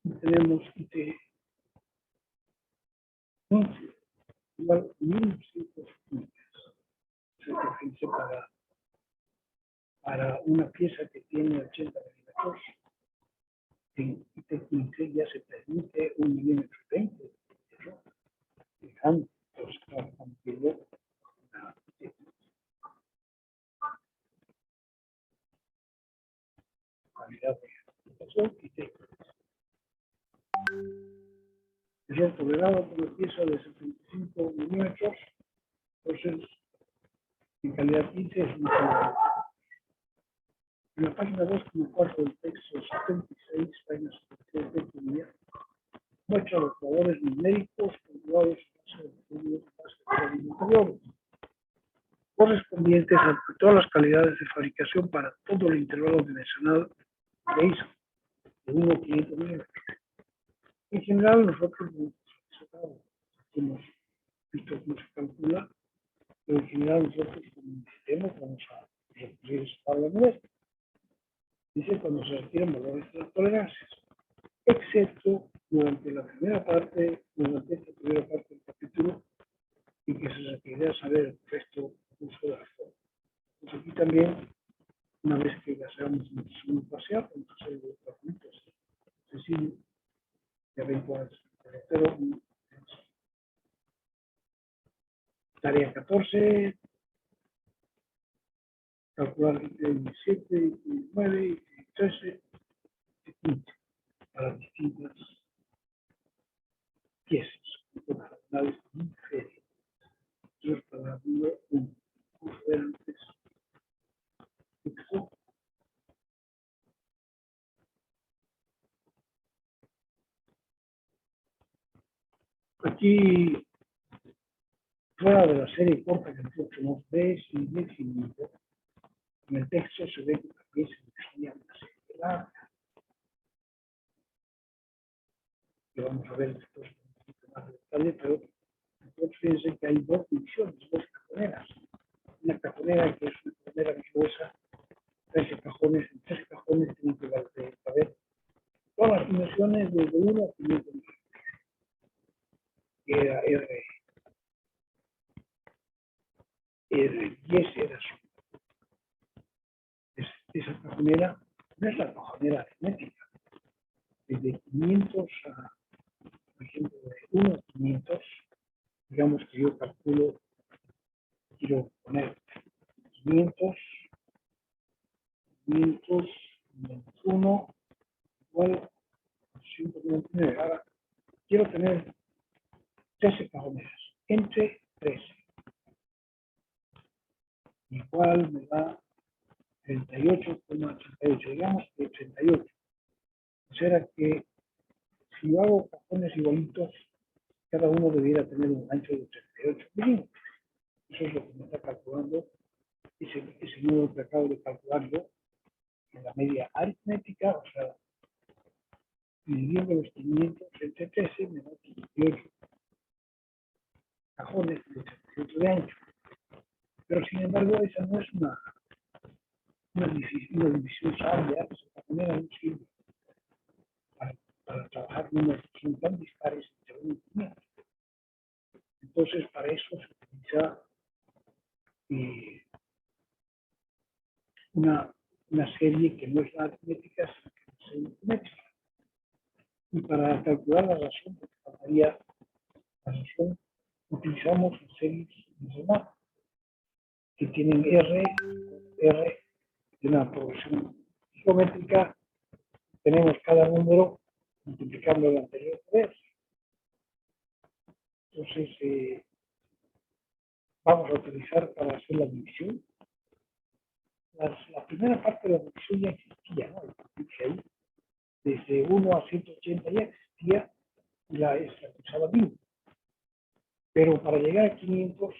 y tenemos 11 igual a 1215. O sea, que fíjense, para una pieza que tiene 80 milímetros, en IT15 ya se permite 1 milímetro 20. Entonces, estamos viendo una calidad de computación y es tolerado por una pieza de 75 milímetros, entonces en calidad 15 es muy tolerable. En la página 2,4 del texto 76, página 76 de economía, muestra los valores numéricos calculados en base de estudios de interiores, correspondientes a todas las calidades de fabricación para todo el intervalo dimensional de ISO, de 1 a 500 milímetros. En general, nosotros hemos visto cómo se calcula, pero en general nosotros como sistema vamos a recurrir a esa tabla numérica. Dice cuando se requieren valores de las tolerancias, excepto durante esta primera parte del capítulo, y que se requerirá saber el resto uso de la forma. Pues aquí también, una vez que ya sabemos nuestro segundo parcial, vamos a hacer los documentos sencillos de 20 horas. Pero tarea 14, calcular entre 17, 19, 13 y 15 para distintas piezas internacionales diferentes. Entonces, para el número 1, vamos a ver antes texto. Aquí, fuera de la serie corta que nosotros ves y definido, en el texto se ve que también se define una serie larga, que vamos a ver después un poquito más de detalle, pero entonces fíjense que hay dos divisiones, dos cajoneras. Una cajonera que es una cajonera virtuosa, 13 cajones, en 13 cajones tienen que saber todas las dimensiones desde 1 a 500 milímetros, que era R10 era su. Esa cajonera no es la cajonera aritmética, desde 500 a, por ejemplo, de 1 a 500, digamos que yo calculo, quiero poner 500, 500, 1 igual a 199. Ahora, quiero tener 13 cajoneras, entre 13, igual me da 38,88, digamos que 38. O sea que si yo hago cajones igualitos, cada uno debiera tener un ancho de 38 milímetros. Eso es lo que me está calculando ese número que acabo de calcular yo, en la media aritmética, o sea, dividiendo los 500 entre 13 me da 18 cajones de 700 de ancho. Pero sin embargo, esa no es una división sabia, esa manera no sirve para trabajar números que son tan dispares entre 1 y 500. Entonces, para eso se utiliza una serie que no es la aritmética, sino que es aritmética. Y para calcular la razón, porque faltaría la razón, utilizamos las series de Zener, que tienen R de una progresión geométrica. Tenemos cada número multiplicando el anterior por R. Entonces, vamos a utilizar para hacer la división. La primera parte de la división ya existía, ¿no? Ahí, desde 1 a 180 ya existía y la usaba bien. Pero para llegar a 500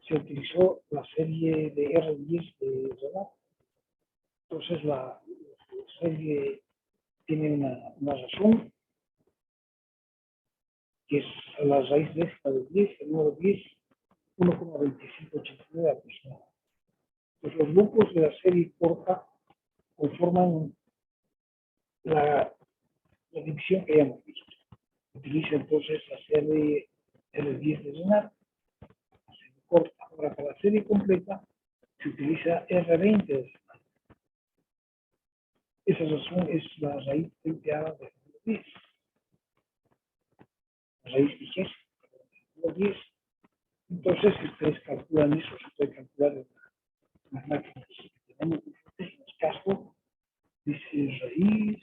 se utilizó la serie de R10 de Zener. Entonces la serie tiene una razón que es la raíz décima de 10, el número 10, 1,2589 aproximadamente. Pues los grupos de la serie corta conforman la división que ya hemos visto. Utiliza entonces la serie R10 de Zener, la serie corta. Ahora, para la serie completa se utiliza R20 de Zener. Esa razón es la raíz trenteada del número 10. La raíz vigésima del número 10. Entonces, si ustedes calculan eso, se puede calcular en las máquinas que tenemos en los cascos. Dice raíz.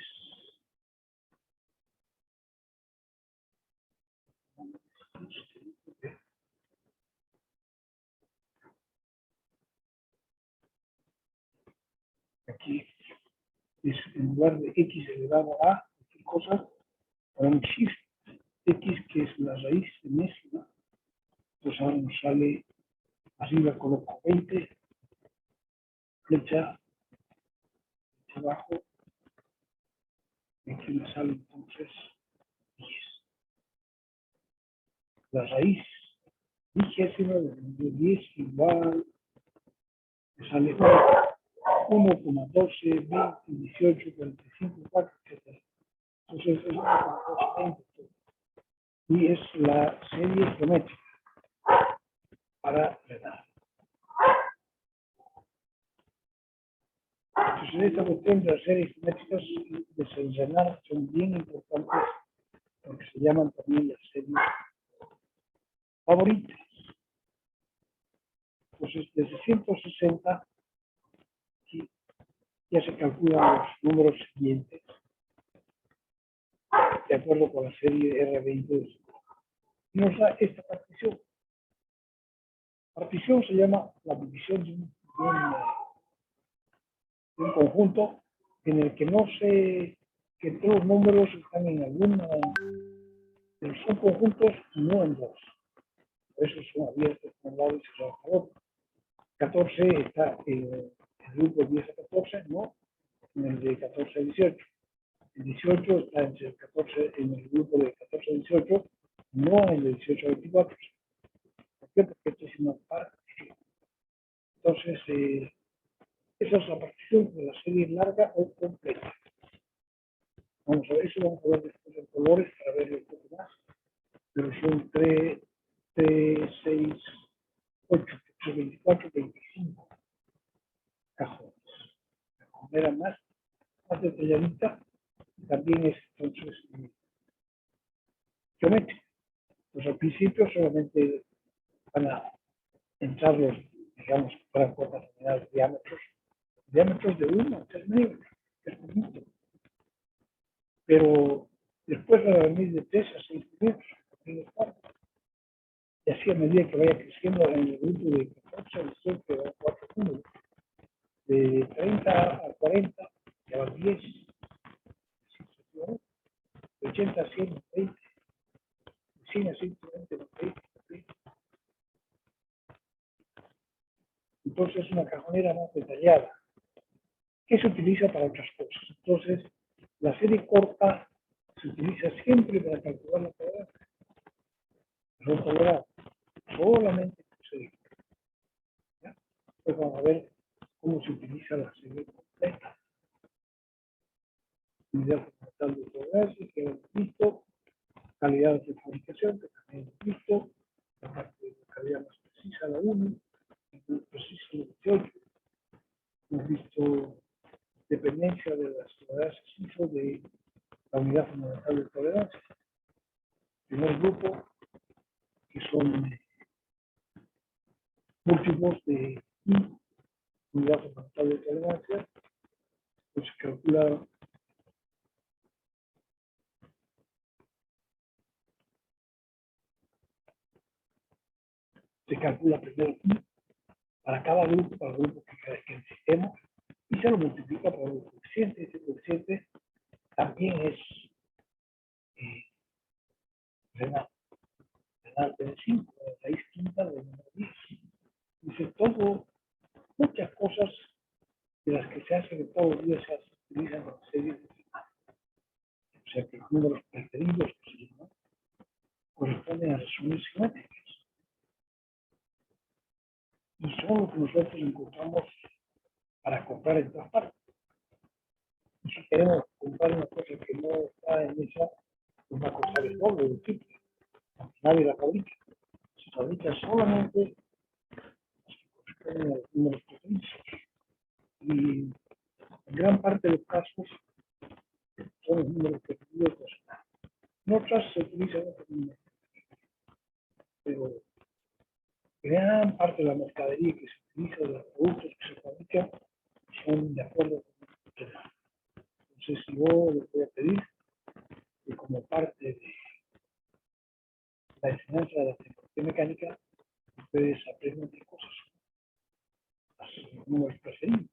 Aquí es en lugar de x elevado a cualquier cosa, ponemos shift x, que es la raíz enésima. Pues ahora nos sale, arriba coloco 20, flecha abajo, y aquí me sale entonces 10. La raíz vigésima de 10 igual, me sale 1,12, 20, 18, 45, 4, etc. Entonces es 1,12, 20. Y es la serie geométrica para Zener. Entonces, esta cuestión de las series geométricas de Zener son bien importantes porque se llaman también las series favoritas. Entonces, desde 160 ya se calculan los números siguientes de acuerdo con la serie R20. Y nos da esta partición. La partición se llama la división de un conjunto en el que que todos los números están en alguna, pero son conjuntos no en dos. Por eso son abiertos por un lado y cerrados por otro. 14 está en el grupo 10 a 14, no en el de 14 a 18. El 18 está en el grupo de 14 a 18, no en el de 18 a 24. ¿Por qué? Porque esto es una partición. Entonces, esa es la partición de la serie larga o completa. Vamos a ver eso, vamos a ver después en colores para verlo un poco más. Pero son 3, 6, 8, 24, 25 cajones. La cajonera más detalladita también es entonces geométrica. Pues al principio solamente van a entrar los, digamos, para cuotas nominales diámetros de 1 a 3 milímetros, que es poquito. Pero después van a venir de 3 a 6 milímetros, y así a medida que vaya creciendo en el grupo de 14 a 18 a 4 números, de 30 a 40, ya van 10, de 80 a 100, 20, de 100 a 120, 20. Entonces es una cajonera más detallada. que se utiliza para otras cosas. Entonces, la serie corta se utiliza siempre para calcular la tolerancia. No tolerar solamente con serie corta. ¿Ya? Pues vamos a ver cómo se utiliza la serie completa. Unidad fundamental de tolerancia, que hemos visto. Calidad de fabricación, que también hemos visto. La parte de la calidad más precisa, la 1. Más precisa, la 18. Hemos visto dependencia de las tolerancias ISO de la unidad fundamental de tolerancia. Primer grupo, que son múltiplos de I, unidad fundamental de tolerancia, pues se calcula primero I para cada grupo, para el grupo que necesitemos, y se lo multiplica por el coeficiente. Ese coeficiente también es renal de 5, de raíz quinta de número 10. Dice todo, muchas cosas de las que se hacen todos los días se utilizan en series decimales. O sea que los números preferidos ¿no? corresponden a resúmenes simétricas. Y son lo que nosotros encontramos para comprar en todas partes. Y si queremos comprar una cosa que no está en esa, pues va a costar el doble o el triple. Nadie la fabrica. Se fabrica solamente los que corresponden a los números preferidos. Y en gran parte de los casos son los números preferidos de en otras se utilizan otros números. Pero gran parte de la mercadería que se utiliza, de los productos que se fabrican, son de acuerdo con el tema. Entonces, si yo les voy a pedir que como parte de la enseñanza de la tecnología mecánica, ustedes aprendan qué cosas son los números preferidos.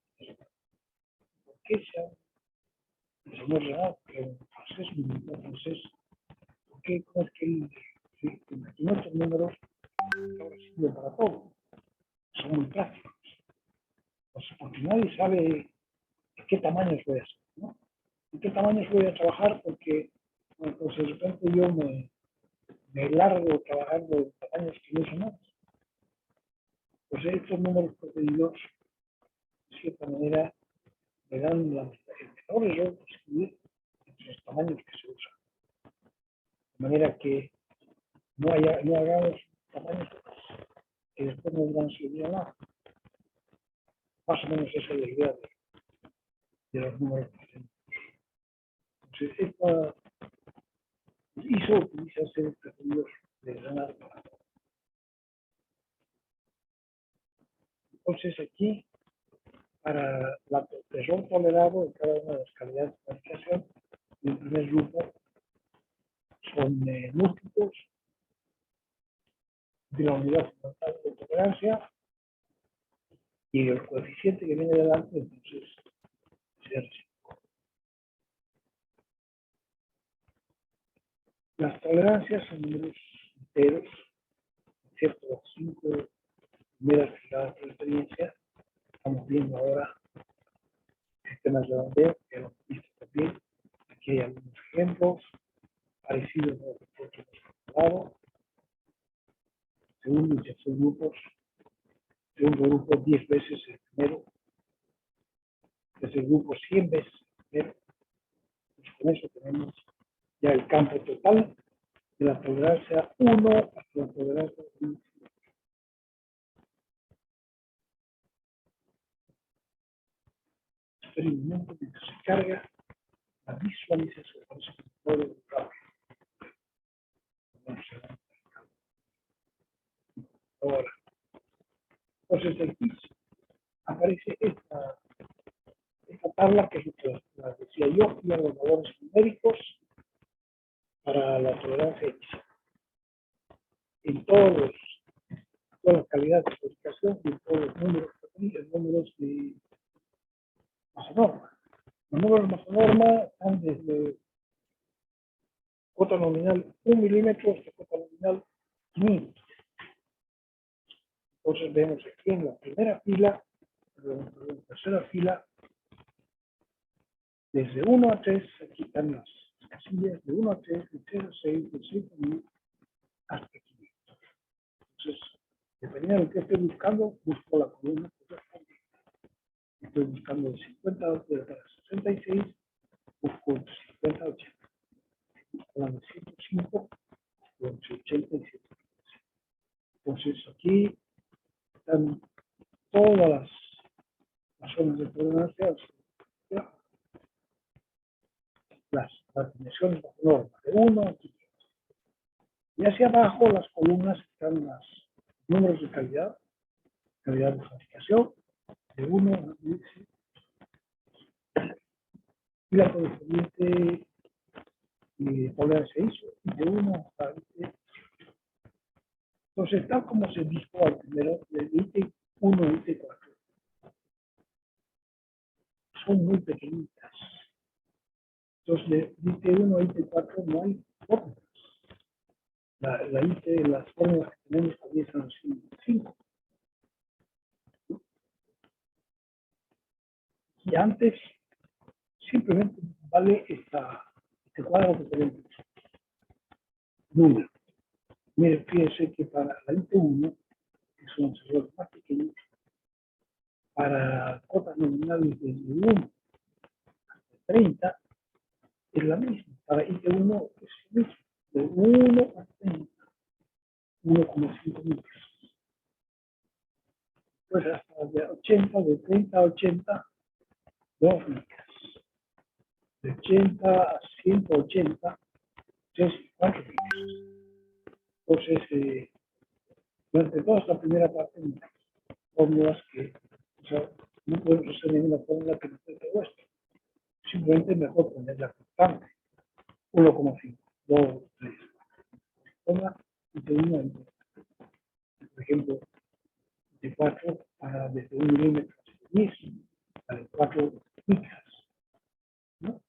¿Por qué se el señor Renaud, que es un francés, un militar francés, ¿por qué? ¿Cómo es que él se imaginó estos números que ahora sirven para todo? Son muy prácticos. Pues porque nadie sabe de qué tamaños voy a hacer, ¿no? ¿De qué tamaños voy a trabajar? Porque bueno, pues de repente yo me largo trabajando en tamaños que no son más. Pues estos números preferidos, de cierta manera, me dan el menor error de escribir entre los tamaños que se usan. De manera que no hagamos tamaños que después nos van a servir a nada. Más o menos esa es la idea de los números preferidos. Entonces, esta ISO utiliza series preferidos de gran alto. Entonces, aquí, para el error tolerado de cada una de las calidades de fabricación, el primer grupo son múltiplos de la unidad fundamental de tolerancia y el coeficiente que viene delante, entonces, se hace. Las tolerancias son números enteros, ¿cierto? Las 5 primeras fijadas por experiencia. Estamos viendo ahora sistemas de bandeo, que lo hemos visto también. Aquí hay algunos ejemplos parecidos a los que nosotros hemos hablado. Segundo y tercer grupos. Segundo grupo 10 veces el primero. Tercer grupo 100 veces el primero. Pues con eso tenemos ya el campo total de la tolerancia 1 hasta la tolerancia 1. Experimento mientras se carga la visualización. Por eso todo el cambio. Ahora, entonces aquí aparece esta tabla que es la decía yo, y los valores numéricos para la tolerancia X. En todas las calidades de fabricación y en todos los números de masa norma. Los números de masa norma están desde cota nominal 1 milímetro hasta cota nominal 500. Entonces vemos aquí en la primera fila, en la tercera fila, Desde 1 a 3, aquí están las casillas, de 1 a 3, de 0 a 6, de 6.000 hasta 500. Entonces, dependiendo de lo que esté buscando, busco la columna correspondiente. Estoy buscando de 50 a 66, busco 50 a 80. La de 105, con 87. Entonces, aquí están todas las zonas de tolerancia, las dimensiones bajo norma, de 1 a 500. Y hacia abajo las columnas están los números de calidad de fabricación, de 1 a 10, y la correspondiente tolerancia ISO, de 1 hasta 20. Entonces, tal como se dijo al primero, de IT1 y IT4, son muy pequeñitas. Entonces, de IT1 a IT4 no hay fórmulas. La IT, las fórmulas que tenemos también son 5. Y antes, simplemente vale este cuadro que tenemos. Número. Mire, fíjense que para la IT1, que son los errores más pequeños, para cotas nominales desde 1 hasta 30, es la misma. Para IT1 es lo mismo. De 1 a 30, 1,5 micros. Pues hasta de 80, de 30 a 80, 2 micras. De 80 a 180, 3 y 4 micros. Entonces, durante toda esta primera parte, fórmulas que, o sea, no podemos hacer ninguna fórmula que no esté todo esto. Simplemente mejor poner la constante. 1,5, 2, 3, 4. De 1 a 2. Por ejemplo, de 4 para desde 1 milímetro a 4 micras, ¿no?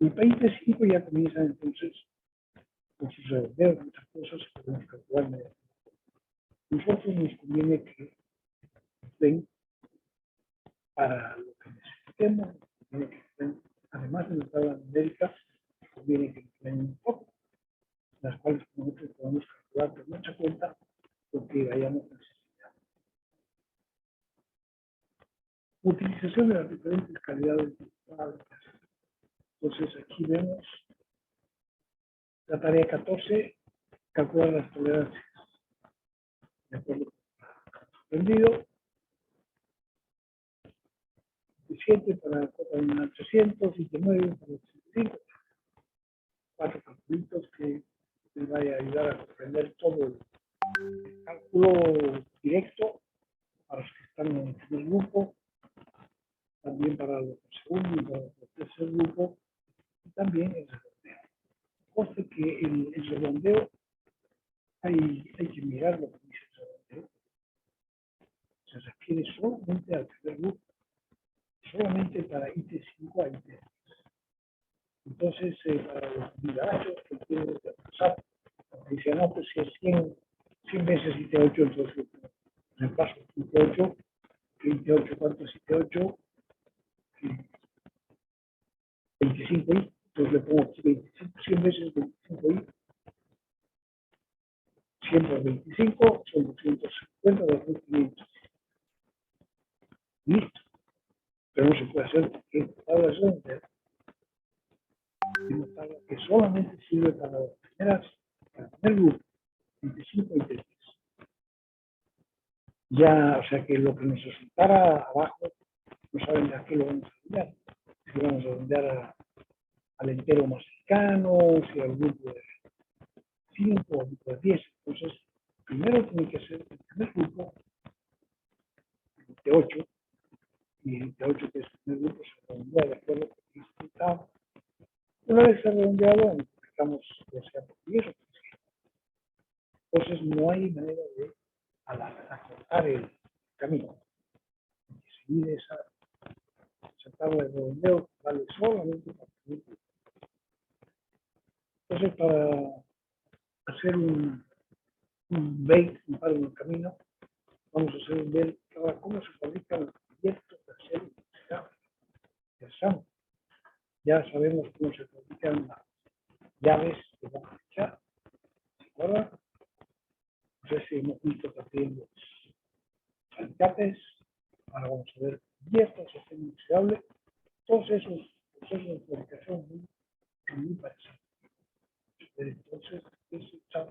Y para IT5 ya comienza entonces con sus redondeos, muchas cosas que podemos calcular mediante. Nosotros nos conviene que estén para lo que necesitemos, conviene que estén, además de la tabla numérica, conviene que estén un poco, las cuales nosotros podemos calcular por mucha cuenta lo que vayamos a necesitar. Utilización de las diferentes calidades de fábricas. Entonces aquí vemos la tarea 14, calcular las tolerancias. De acuerdo con el aprendido. 17 para la cota nominal 300, 19 para el 65. 4 calculitos que les vaya a ayudar a comprender todo el cálculo directo para los que están en el primer grupo, también para los del segundo y para los del tercer grupo, y también el redondeo. Conste que el redondeo hay que mirar lo que dice el redondeo. Se refiere solamente al primer grupo, solamente para IT5 a IT10. Entonces, para los jubilados que quieren pasar, dicen, no, pues si es 100 veces IT8, entonces repaso IT8, ¿cuánto es IT8? 25i, entonces le pongo aquí 25, 100 veces 25i, 125 son 250, 2500. Listo. Pero no se puede hacer porque esta tabla es una tabla que solamente sirve para las primeras, para el primer grupo, 25 y 30. Ya, o sea que lo que nos resultara abajo, no saben a qué lo vamos a redondear. Si lo vamos a redondear al entero más cercano, si al grupo de 5 o al grupo de 10. Entonces, primero tiene que ser el primer grupo, el de 8, y el de 8 que es el primer grupo se redondea de acuerdo con el resultado. Una vez se redondeado, empezamos ya sea por 10 o por 100. Entonces, no hay manera de acortar el camino. Hay que seguir esa tabla de redondeo, vale solamente para el grupo. Entonces, para hacer un bait, un palo en el camino, vamos a hacer un ver cómo se fabrican los proyectos de acero de SAM. ya sabemos cómo se fabrican las llaves que vamos a echar. Ahora, no sé si hemos visto también los alicates. Ahora vamos a ver viejos, acero inoxidable. Todos esos procesos de fabricación muy parecidos. Entonces, eso está.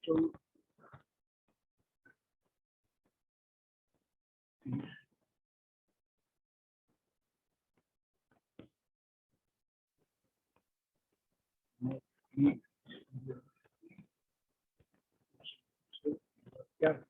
Son y ya,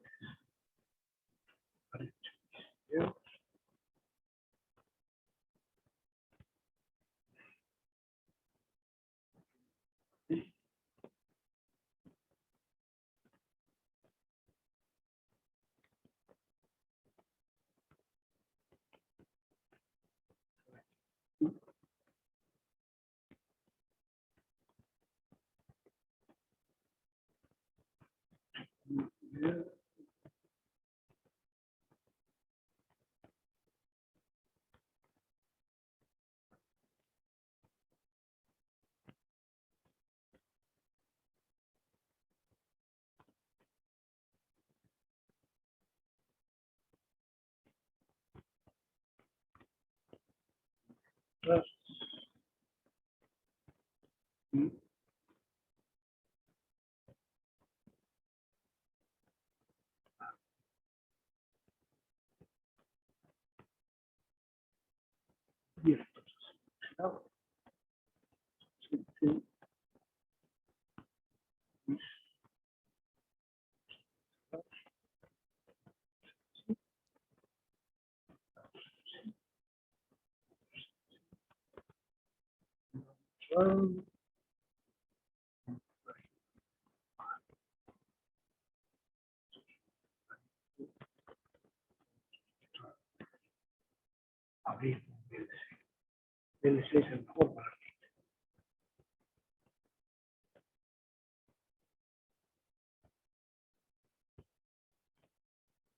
atrás, y 10 cosas. Sí, sí, son abrir un VLC. VLC es el mejor para mí.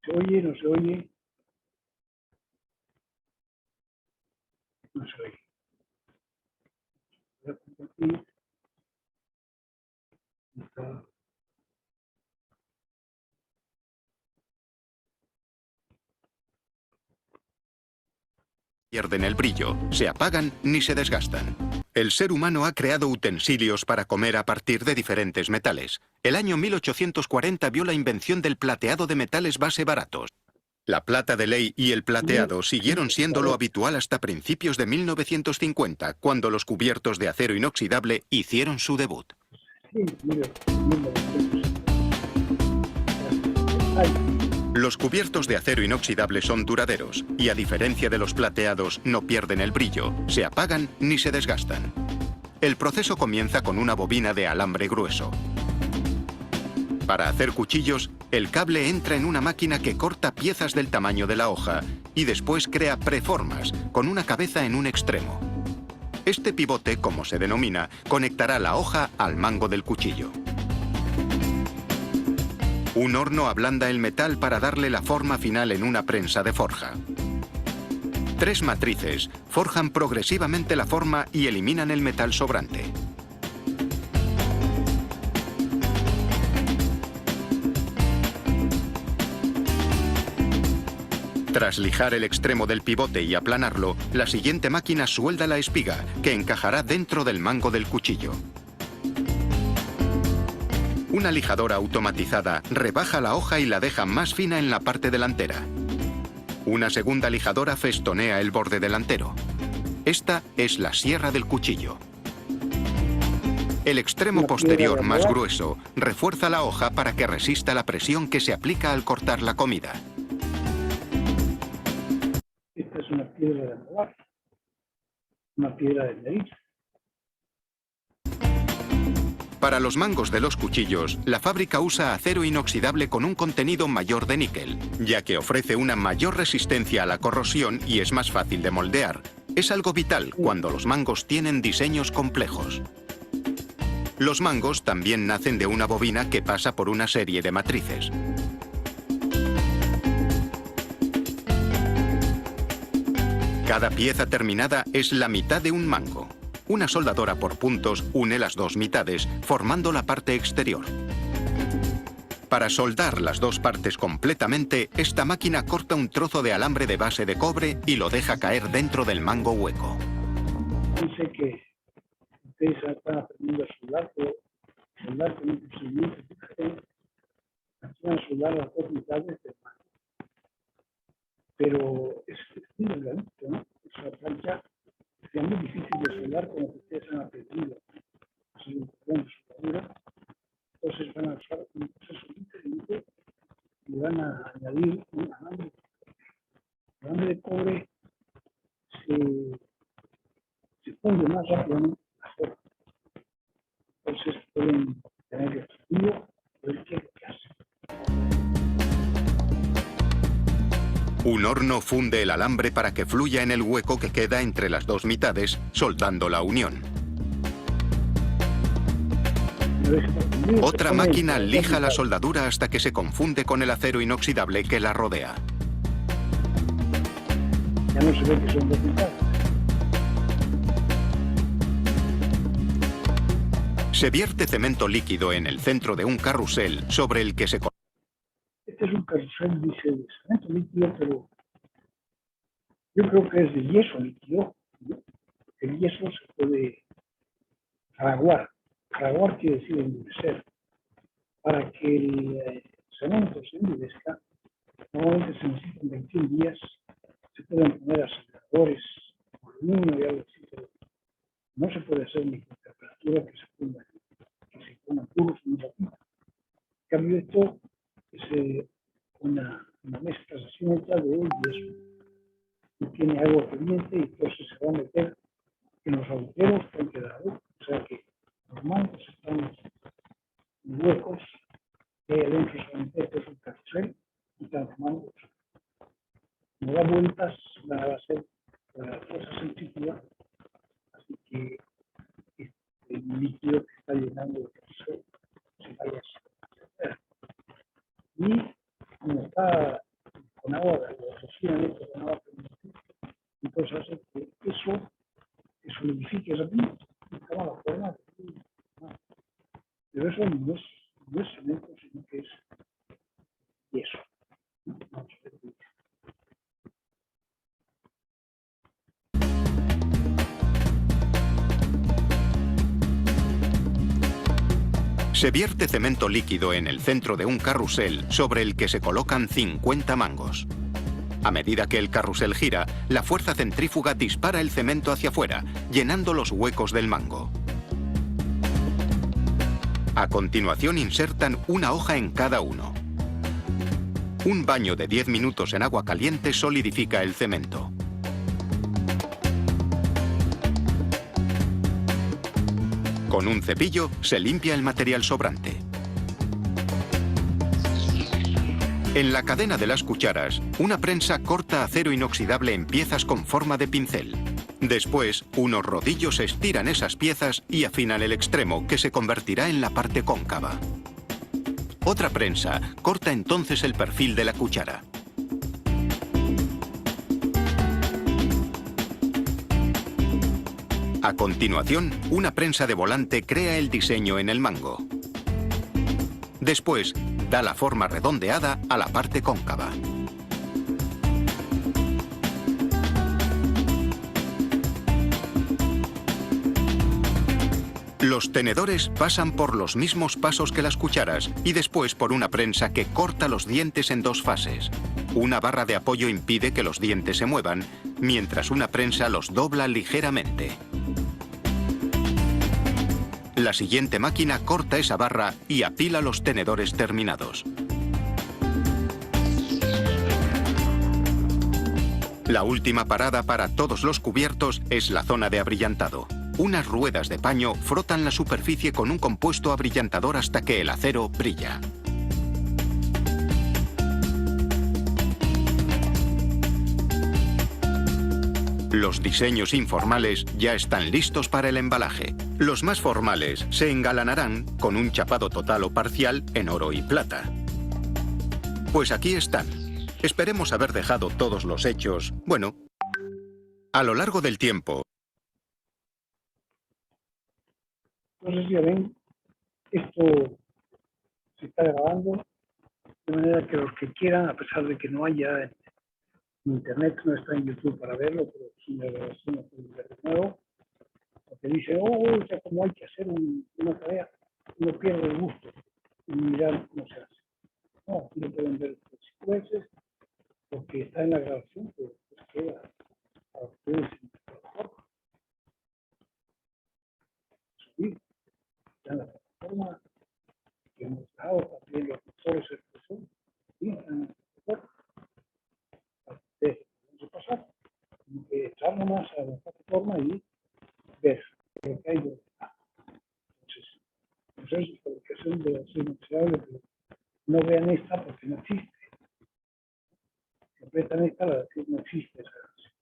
¿Se oye? ¿No se oye? No se oye. Voy a compartir. Está. Pierden el brillo, se apagan ni se desgastan. El ser humano ha creado utensilios para comer a partir de diferentes metales. El año 1840 vio la invención del plateado de metales base baratos. La plata de ley y el plateado siguieron siendo lo habitual hasta principios de 1950, cuando los cubiertos de acero inoxidable hicieron su debut. Sí, mira, 1900. Ay, Los cubiertos de acero inoxidable son duraderos y, a diferencia de los plateados, no pierden el brillo, se apagan ni se desgastan. El proceso comienza con una bobina de alambre grueso. Para hacer cuchillos, el cable entra en una máquina que corta piezas del tamaño de la hoja y después crea preformas, con una cabeza en un extremo. Este pivote, como se denomina, conectará la hoja al mango del cuchillo. Un horno ablanda el metal para darle la forma final en una prensa de forja. 3 matrices forjan progresivamente la forma y eliminan el metal sobrante. Tras lijar el extremo del pivote y aplanarlo, la siguiente máquina suelda la espiga, que encajará dentro del mango del cuchillo. Una lijadora automatizada rebaja la hoja y la deja más fina en la parte delantera. Una segunda lijadora festonea el borde delantero. Esta es la sierra del cuchillo. El extremo posterior más grueso refuerza la hoja para que resista la presión que se aplica al cortar la comida. esta es una piedra de molar, una piedra de medir. Para los mangos de los cuchillos, la fábrica usa acero inoxidable con un contenido mayor de níquel, ya que ofrece una mayor resistencia a la corrosión y es más fácil de moldear. Es algo vital cuando los mangos tienen diseños complejos. Los mangos también nacen de una bobina que pasa por una serie de matrices. Cada pieza terminada es la mitad de un mango. Una soldadora por puntos une las dos mitades, formando la parte exterior. Para soldar las dos partes completamente, esta máquina corta un trozo de alambre de base de cobre y lo deja caer dentro del mango hueco. Dice que ustedes están aprendiendo a soldar, pero soldar con un procedimiento diferente. Aquí van a soldar las dos mitades del mango. Pero es muy delgadito, ¿no? Es una plancha que es muy difícil de soldar como que ustedes han aprendido. Así un soldadura. Entonces van a usar un proceso diferente y van a añadir un alambre. El alambre de cobre se funde más rápidamente mejor. Entonces pueden tener el frío o el que hace. Un horno funde el alambre para que fluya en el hueco que queda entre las dos mitades, soldando la unión. Otra máquina lija la soldadura hasta que se confunde con el acero inoxidable que la rodea. Ya no se ve que son dos mitades. Se vierte cemento líquido en el centro de un carrusel sobre el que se coloca. Este es un carrusel, dice, de cemento líquido, pero yo creo que es de yeso líquido, ¿no? El yeso se puede fraguar. Fraguar quiere decir endurecer. Para que el cemento se endurezca, normalmente se necesitan 21 días. Se pueden poner aceleradores, aluminio y algo así, pero no se puede hacer ni con temperatura que se pongan puros muy rápido. En cambio, esto es una mezcla así hecha de yeso y tiene agua caliente y entonces se va a meter en los agujeros que han quedado. O sea que los mangos están en huecos y ahí adentro se va a meter, es un carrusel y están los mangos. No da vueltas, va a ser la fuerza centrífuga, así que el líquido que está llenando el carrusel se vaya a hacer. Y como está con agua, rocío con agua caliente, entonces hace que eso se solidifique rápidamente y toma la forma de. Pero eso no es cemento, sino que es yeso. Se vierte cemento líquido en el centro de un carrusel sobre el que se colocan 50 mangos. A medida que el carrusel gira, la fuerza centrífuga dispara el cemento hacia afuera, llenando los huecos del mango. A continuación insertan una hoja en cada uno. Un baño de 10 minutos en agua caliente solidifica el cemento. Con un cepillo se limpia el material sobrante. En la cadena de las cucharas, una prensa corta acero inoxidable en piezas con forma de pincel. Después, unos rodillos estiran esas piezas y afinan el extremo, que se convertirá en la parte cóncava. Otra prensa corta entonces el perfil de la cuchara. A continuación, una prensa de volante crea el diseño en el mango. Después, da la forma redondeada a la parte cóncava. Los tenedores pasan por los mismos pasos que las cucharas y después por una prensa que corta los dientes en dos fases. Una barra de apoyo impide que los dientes se muevan, mientras una prensa los dobla ligeramente. La siguiente máquina corta esa barra y apila los tenedores terminados. La última parada para todos los cubiertos es la zona de abrillantado. unas ruedas de paño frotan la superficie con un compuesto abrillantador hasta que el acero brilla. Los diseños informales ya están listos para el embalaje. Los más formales se engalanarán con un chapado total o parcial en oro y plata. Pues aquí están. Esperemos haber dejado todos los hechos, bueno, a lo largo del tiempo. Entonces ya ven, esto se está grabando, de manera que los que quieran, a pesar de que no haya en internet, no está en YouTube para verlo, pero si la grabación lo pueden ver de nuevo, porque dice, oh, ya como hay que hacer una tarea, uno pierde el gusto y mirar cómo se hace. No, aquí lo pueden ver por secuencias, porque está en la grabación, pero pues queda para ustedes en la plataforma. Subir, está en la plataforma que hemos dejado también los profesores de expresión, ¿sí? En la plataforma. Vamos a pasar, tenemos que echar nomás a la plataforma y ver lo que hay de entonces, procesos de fabricación de acero inoxidable, pero no vean esta porque no existe. Si apretan esta, la decir no existe esa grabación.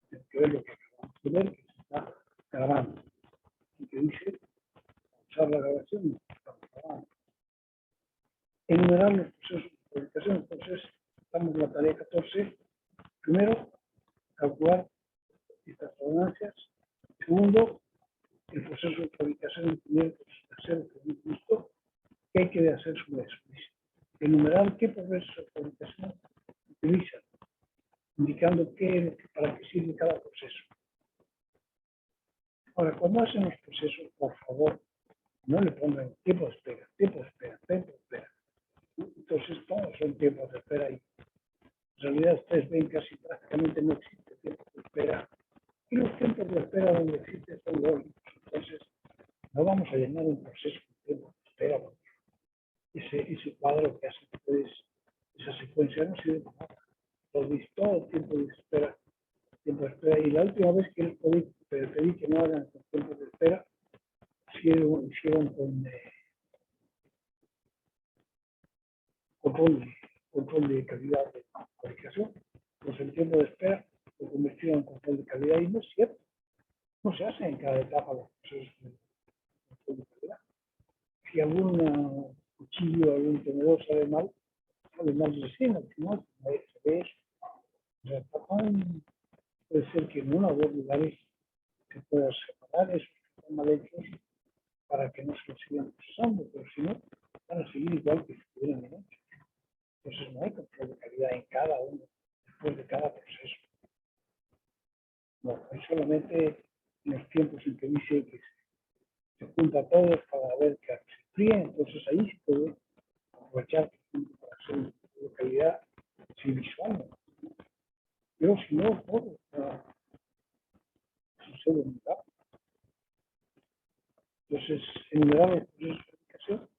Tienen que ver lo que acabamos de ver, que se está grabando. Y que dice, usar la grabación y estamos grabando. Enumerar los procesos de fabricación. Entonces, estamos en la tarea 14. Primero, calcular estas ganancias. Segundo, el proceso de fabricación de instrumentos de acero que hemos visto. ¿Qué hay que hacer sobre eso? Dice, enumerar qué procesos de fabricación utilizan, indicando para qué sirve cada proceso. Ahora, cuando hacen los procesos, por favor, no le pongan tiempo de espera, tiempo de espera, tiempo de espera. Entonces, todos son tiempos de espera y en realidad ustedes ven casi prácticamente no existe tiempo de espera. Y los tiempos de espera donde existen son lógicos. Entonces, no vamos a llenar un proceso con tiempo de espera. Ese cuadro que hacen ustedes, esa secuencia no sirve para nada. Todo el tiempo de espera. Y la última vez que les pedí que no hagan con tiempos de espera, hicieron con control de calidad de fabricación. Pues el tiempo de espera lo convirtieron en control de calidad y no es cierto. No se hace en cada etapa los procesos de control de calidad. Si algún cuchillo, algún tenedor sale mal recién, al final se ve eso. O sea, puede ser que en uno o dos lugares se pueda separar esos que están mal hechos para que no se los sigan procesando, pero si no, van a seguir igual que si estuvieran bien hechos. Entonces no hay control de calidad en cada uno, después de cada proceso. No, hay solamente en los tiempos en que dice que se junta todos para ver que se fríe, entonces ahí se puede aprovechar para hacer un control de calidad sí, visual. Pero si no, todo sucede muy rápido. Entonces, enumerar los procesos de fabricación,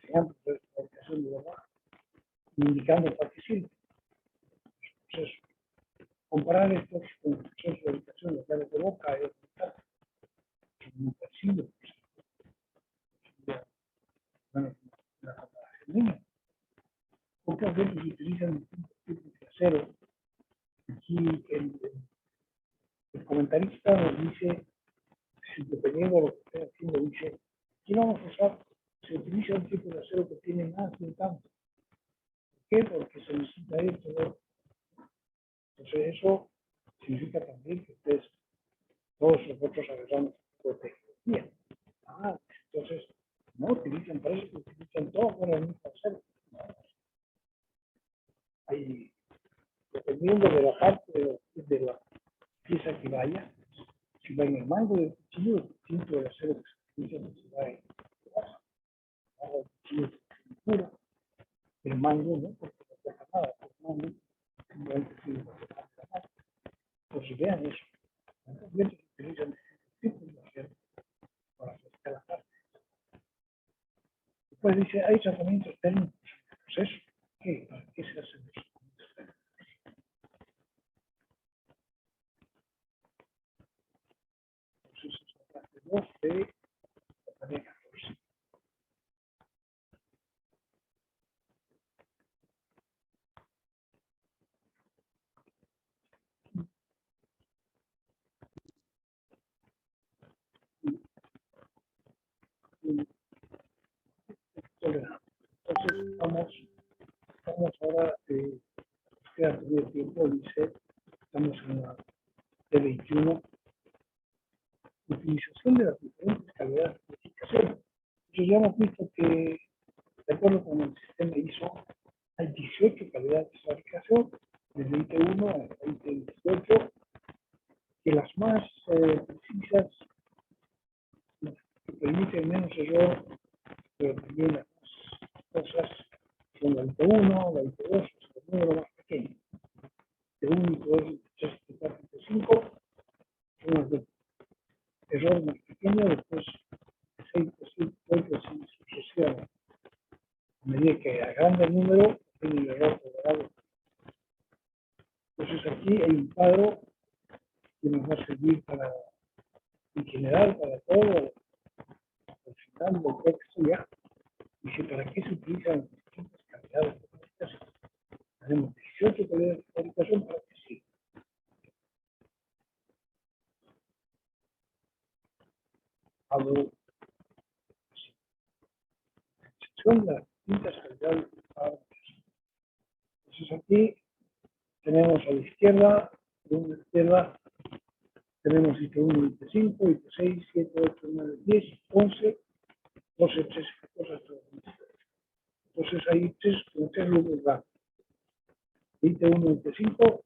que sean procesos de fabricación de verdad, indicando para qué sirve. Entonces, comparar estos con los procesos de fabricación, los llaves de boca y otros casos, son muy parecidos. Bueno, la comparación mínima. Pocas veces se utilizan distintos tipos de acero. Aquí el comentarista nos dice, dependiendo de lo que esté haciendo, dice, aquí vamos a usar, se utiliza un tipo de acero que tiene más de un tanto. ¿Por qué? Porque se necesita esto, ¿no? Entonces eso significa también que ustedes, todos nosotros agarramos por tecnología. Entonces no utilizan para eso, utilizan todo con el mismo acero. Ahí, dependiendo de la parte de la pieza que vaya, si va en el mango del cuchillo, el tinto del acero que se utiliza, si va en el cuchillo de cintura, el mango, ¿no? Porque no toca nada, el mango, simplemente sirve para tocar nada. Entonces vean eso. También se utilizan distintos tipos de acero para fabricar las partes. Después dice, hay tratamientos térmicos en el proceso. ¿Qué? ¿Para qué se hacen los tratamientos térmicos? Entonces, ejemplo, dice, estamos en la T21, utilización de las diferentes calidades de fabricación. Entonces ya hemos visto que, de acuerdo con el sistema ISO, hay 18 calidades de fabricación, desde IT1 hasta IT18, que las más precisas, las que permiten menos error, pero también las cosas son la IT1, la IT2, el número más pequeño. IT1, IT2, IT3, IT4, IT5 son las de error más pequeño, después IT6, IT7, IT8, así sucesivamente. A medida que agranda el número, tiene el error tolerado. Entonces aquí hay un cuadro que nos va a servir para, en general, para todo, al final del texto ya. Dice, ¿para qué se utilizan distintas calidades de fabricación? Tenemos 18 calidades de fabricación para que sí. Hablo de excepción de las distintas calidades de fabricación. Entonces aquí tenemos a la izquierda, tenemos IT1, IT5, IT6, 7, 8, 9, 10, 11, 12, 13, 14, hasta 15. Entonces hay tres grupos grandes. IT1, IT5,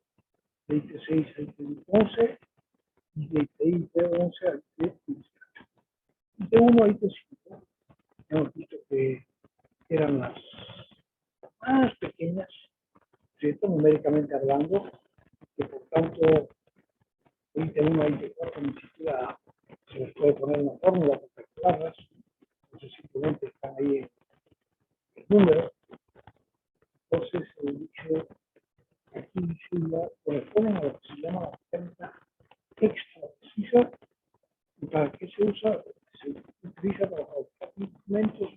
de IT6 a IT11 y de IT11 a IT18. IT1 a IT5 hemos visto que eran las más pequeñas, ¿cierto? Numéricamente hablando, que por tanto IT1 a IT4 ni siquiera se les puede poner una fórmula para calcularlas, entonces simplemente están ahí en el número. Entonces, el dicho aquí corresponden a lo que se llama la técnica extra precisa. ¿Y para qué se usa? Se utiliza para fabricar instrumentos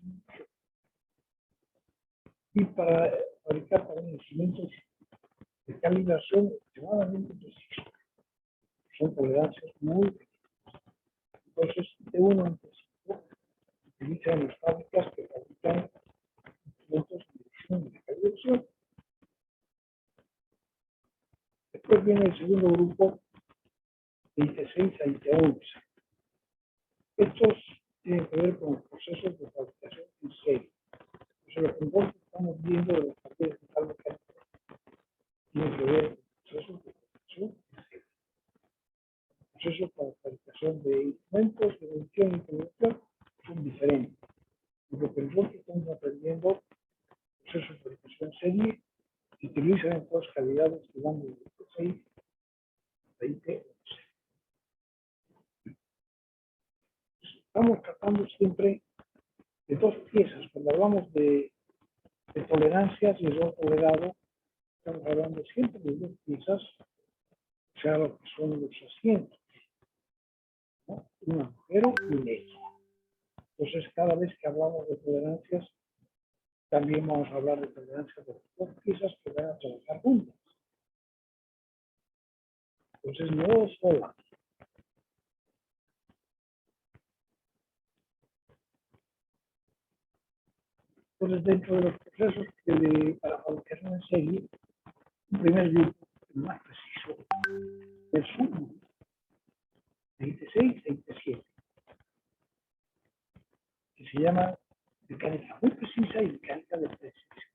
y para fabricar también instrumentos de calibración extremadamente precisos. Son tolerancias muy pequeñas. Entonces, de uno en principio, se utiliza en las fábricas que fabrican instrumentos de medición y de calibración. Después viene el segundo grupo, de IT6 a IT11. Estos tienen que ver con los procesos de fabricación en serie. Entonces, los componentes que estamos viendo de las partidas de tal mecánica tienen que ver con procesos de fabricación en serie. Procesos para fabricación de instrumentos de medición y calibración son diferentes. Lo que nosotros estamos aprendiendo, procesos de fabricación en serie, se utilizan en todas calidades que van de IT6 a IT11. Estamos tratando siempre de dos piezas. Cuando hablamos de tolerancias y error tolerado, estamos hablando siempre de dos piezas, o sea, lo que son los asientos, ¿no? Un agujero y un eje. Entonces, cada vez que hablamos de tolerancias, también vamos a hablar de tolerancias de las dos piezas que van a trabajar juntas. Entonces, no solas. Entonces, dentro de los procesos para fabricación en serie, el primer grupo, el más preciso, es uno, de IT6 a IT7, que se llama mecánica muy precisa y mecánica de precisión.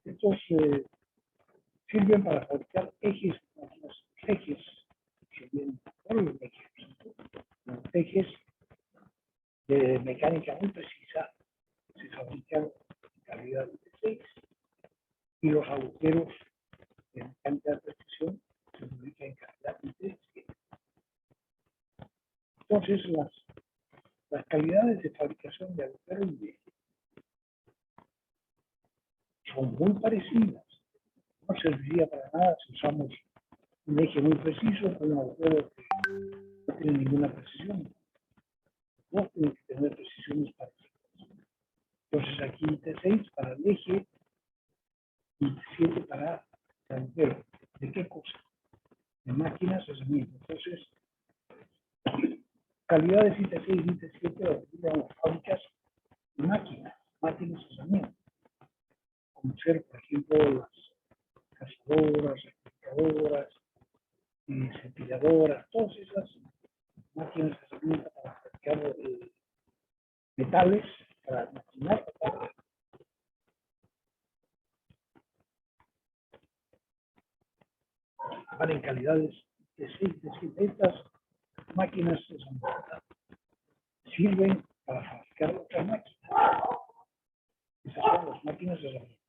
Estos sirven para fabricar ejes, los ejes que vienen por los ejes de mecánica muy precisa se fabrican en calidad de 6 y los agujeros de mecánica de precisión se fabrican en calidad de 7. Entonces, las calidades de fabricación de agujeros y ejes son muy parecidas. No serviría para nada si usamos un eje muy preciso con un agujero que no tiene ninguna precisión. No tiene que tener precisiones parecidas. Entonces aquí IT6 para el eje y IT7 para el agujero. ¿De qué cosa? De máquinas es mismo. Entonces, calidades IT6 y IT7 las utilizan las fábricas de máquinas es mismo. Como ser, por ejemplo, las cazadoras, metales para maquinar metales. Van en calidades de 6 de 7. Estas máquinas sirven para fabricar otras máquinas. Esas son las máquinas de herramientas.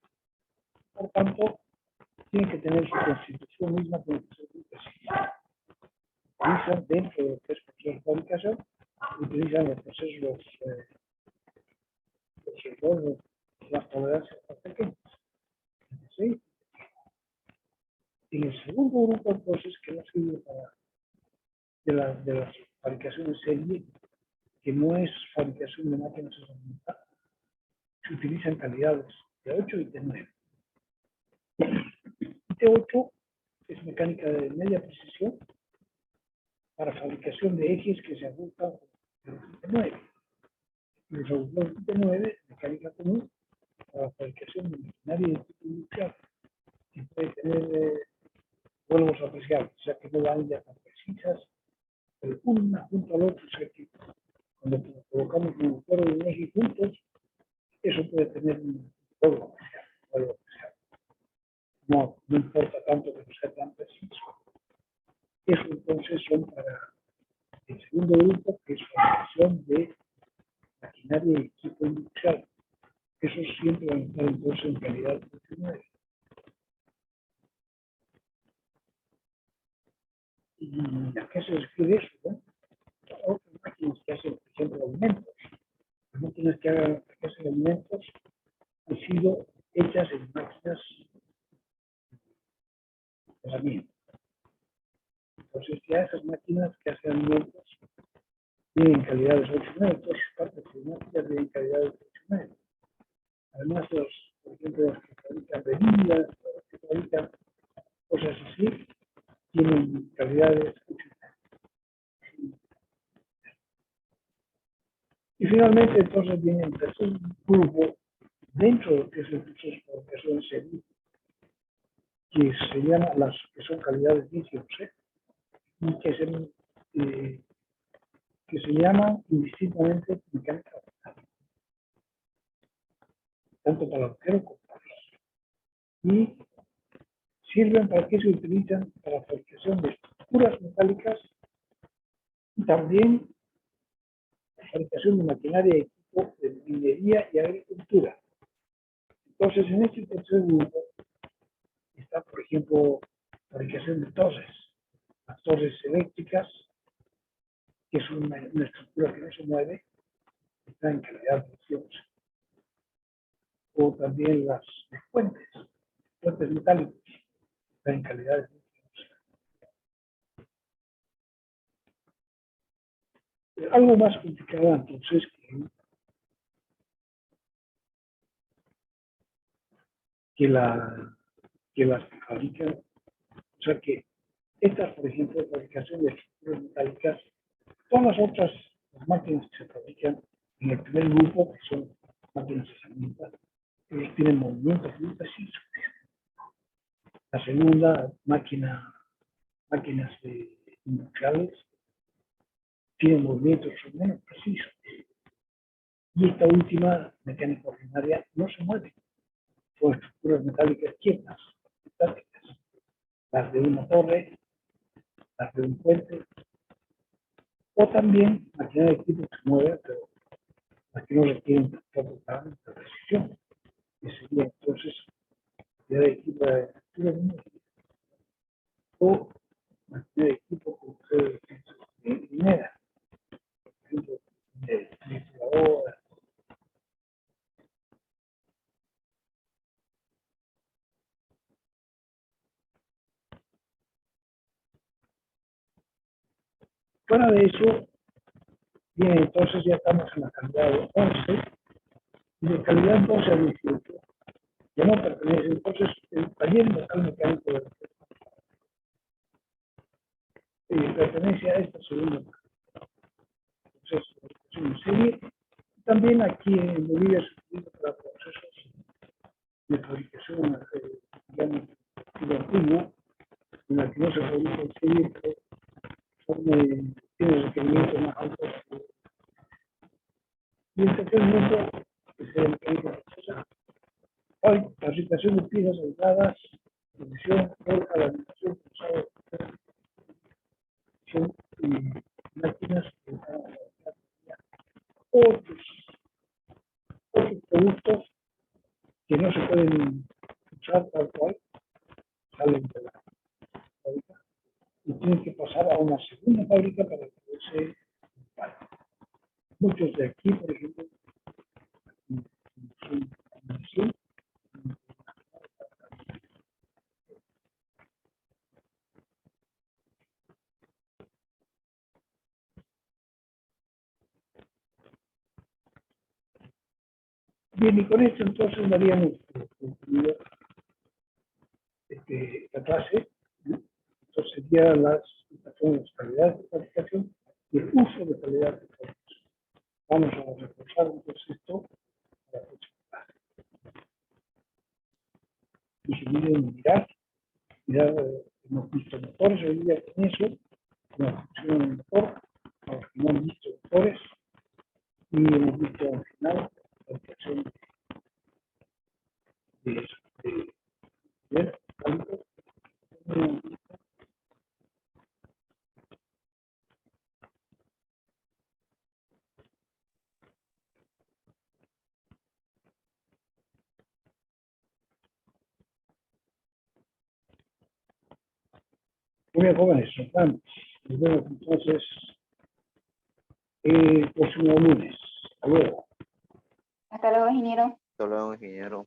Por tanto, tienen que tener su constitución misma, tiene que ser muy precisa. Utilizan dentro de lo que es proceso de fabricación, utilizan los procesos, las tolerancias más pequeñas. ¿Sí? En el segundo grupo, entonces, que no sirve para de la fabricación en serie, que no es fabricación de máquinas herramientas, se utilizan calidades de 8 y de 9. T8 es mecánica de media precisión para fabricación de ejes que se ajustan con el T9. Y el regulador T9, mecánica común, para fabricación de maquinaria de tipo industrial, que puede tener vuelvos apreciables, ya que no van ya tan precisas, pero una junto al otro, o sea que cuando colocamos un motor y un eje juntos, eso puede tener un vuelvo apreciable. No importa tanto que no sea tan preciso. Eso entonces son para el segundo grupo, que es fabricación de maquinaria y equipo industrial. Eso siempre va a estar entonces en calidad funcional. ¿Y a qué se refiere eso? ¿No? Otras máquinas que hacen, por ejemplo, alimentos. Las máquinas que hacen alimentos han sido hechas en máquinas de herramientas. Entonces, ya esas máquinas que hacen alimentos tienen calidades 8 metros, partes climáticas tienen calidades 8 metros. Además, por ejemplo, los que fabrican bebidas, los que fabrican cosas así, tienen calidades 8 metros. Y finalmente, entonces, viene el tercer grupo, dentro de lo que es el proceso de fabricación en serie, que se llama las que son calidades 10 y 11, y que se llaman indistintamente mecánica orgánica, tanto para arquero como para los. Y sirven para que se utilizan para la fabricación de estructuras metálicas y también la fabricación de maquinaria y equipo de minería y agricultura. Entonces, en este tercer grupo está, por ejemplo, la fabricación de torres, las torres eléctricas, que es una estructura que no se mueve, está en calidad de 11. O también las puentes metálicos, están en calidad de 11. Algo más complicado entonces que las que fabrican, o sea que estas, por ejemplo, de fabricación de estructuras metálicas, todas las otras las máquinas que se fabrican en el primer grupo, que son máquinas de herramientas, tienen movimientos muy precisos. La segunda, máquinas industriales, tienen movimientos menos precisos. Y esta última, mecánica ordinaria, no se mueve. Son estructuras metálicas quietas, estáticas. Las de una torre, las de un puente, o también maquinaria de equipo que se mueve, pero las que no requieren tanta precisión, que sería entonces maquinaria de equipo de estructura o maquinaria de equipo con minera, por ejemplo, de trituradora. Fuera de eso, bien, entonces ya estamos en la calidad de 11, y de calidad 12 a 18, ya no pertenece, entonces el taller local mecánico de pertenece a esta segunda proceso de fabricación en serie. También aquí en Bolivia se utiliza para procesos de fabricación, digamos, antiguo, en la que no se fabrica en serie, pero tiene requerimientos más altos Y el tercer punto es el que dice, hoy, la situación de piezas aisladas, condición, forja, la habitación, cruzado, y máquinas, otros productos que no se pueden usar tal cual, salen de la fábrica y tienen que pasar a una segunda fábrica para poderse ocupar. Muchos de aquí, por ejemplo, son bien, y con esto entonces daríamos concluida esta clase, ¿no? Entonces serían las calidades de fabricación y el uso de calidad de fabricación. Vamos a reforzar entonces esto para la próxima clase. Y se olviden mirar, hemos visto motores, hoy día con eso, cómo funciona el motor, a los que no han visto motores, y hemos visto al final la fabricación de algo. Muy bien, jóvenes, nos vemos entonces el próximo lunes. Hasta luego. Hasta luego, ingeniero. Hasta luego, ingeniero.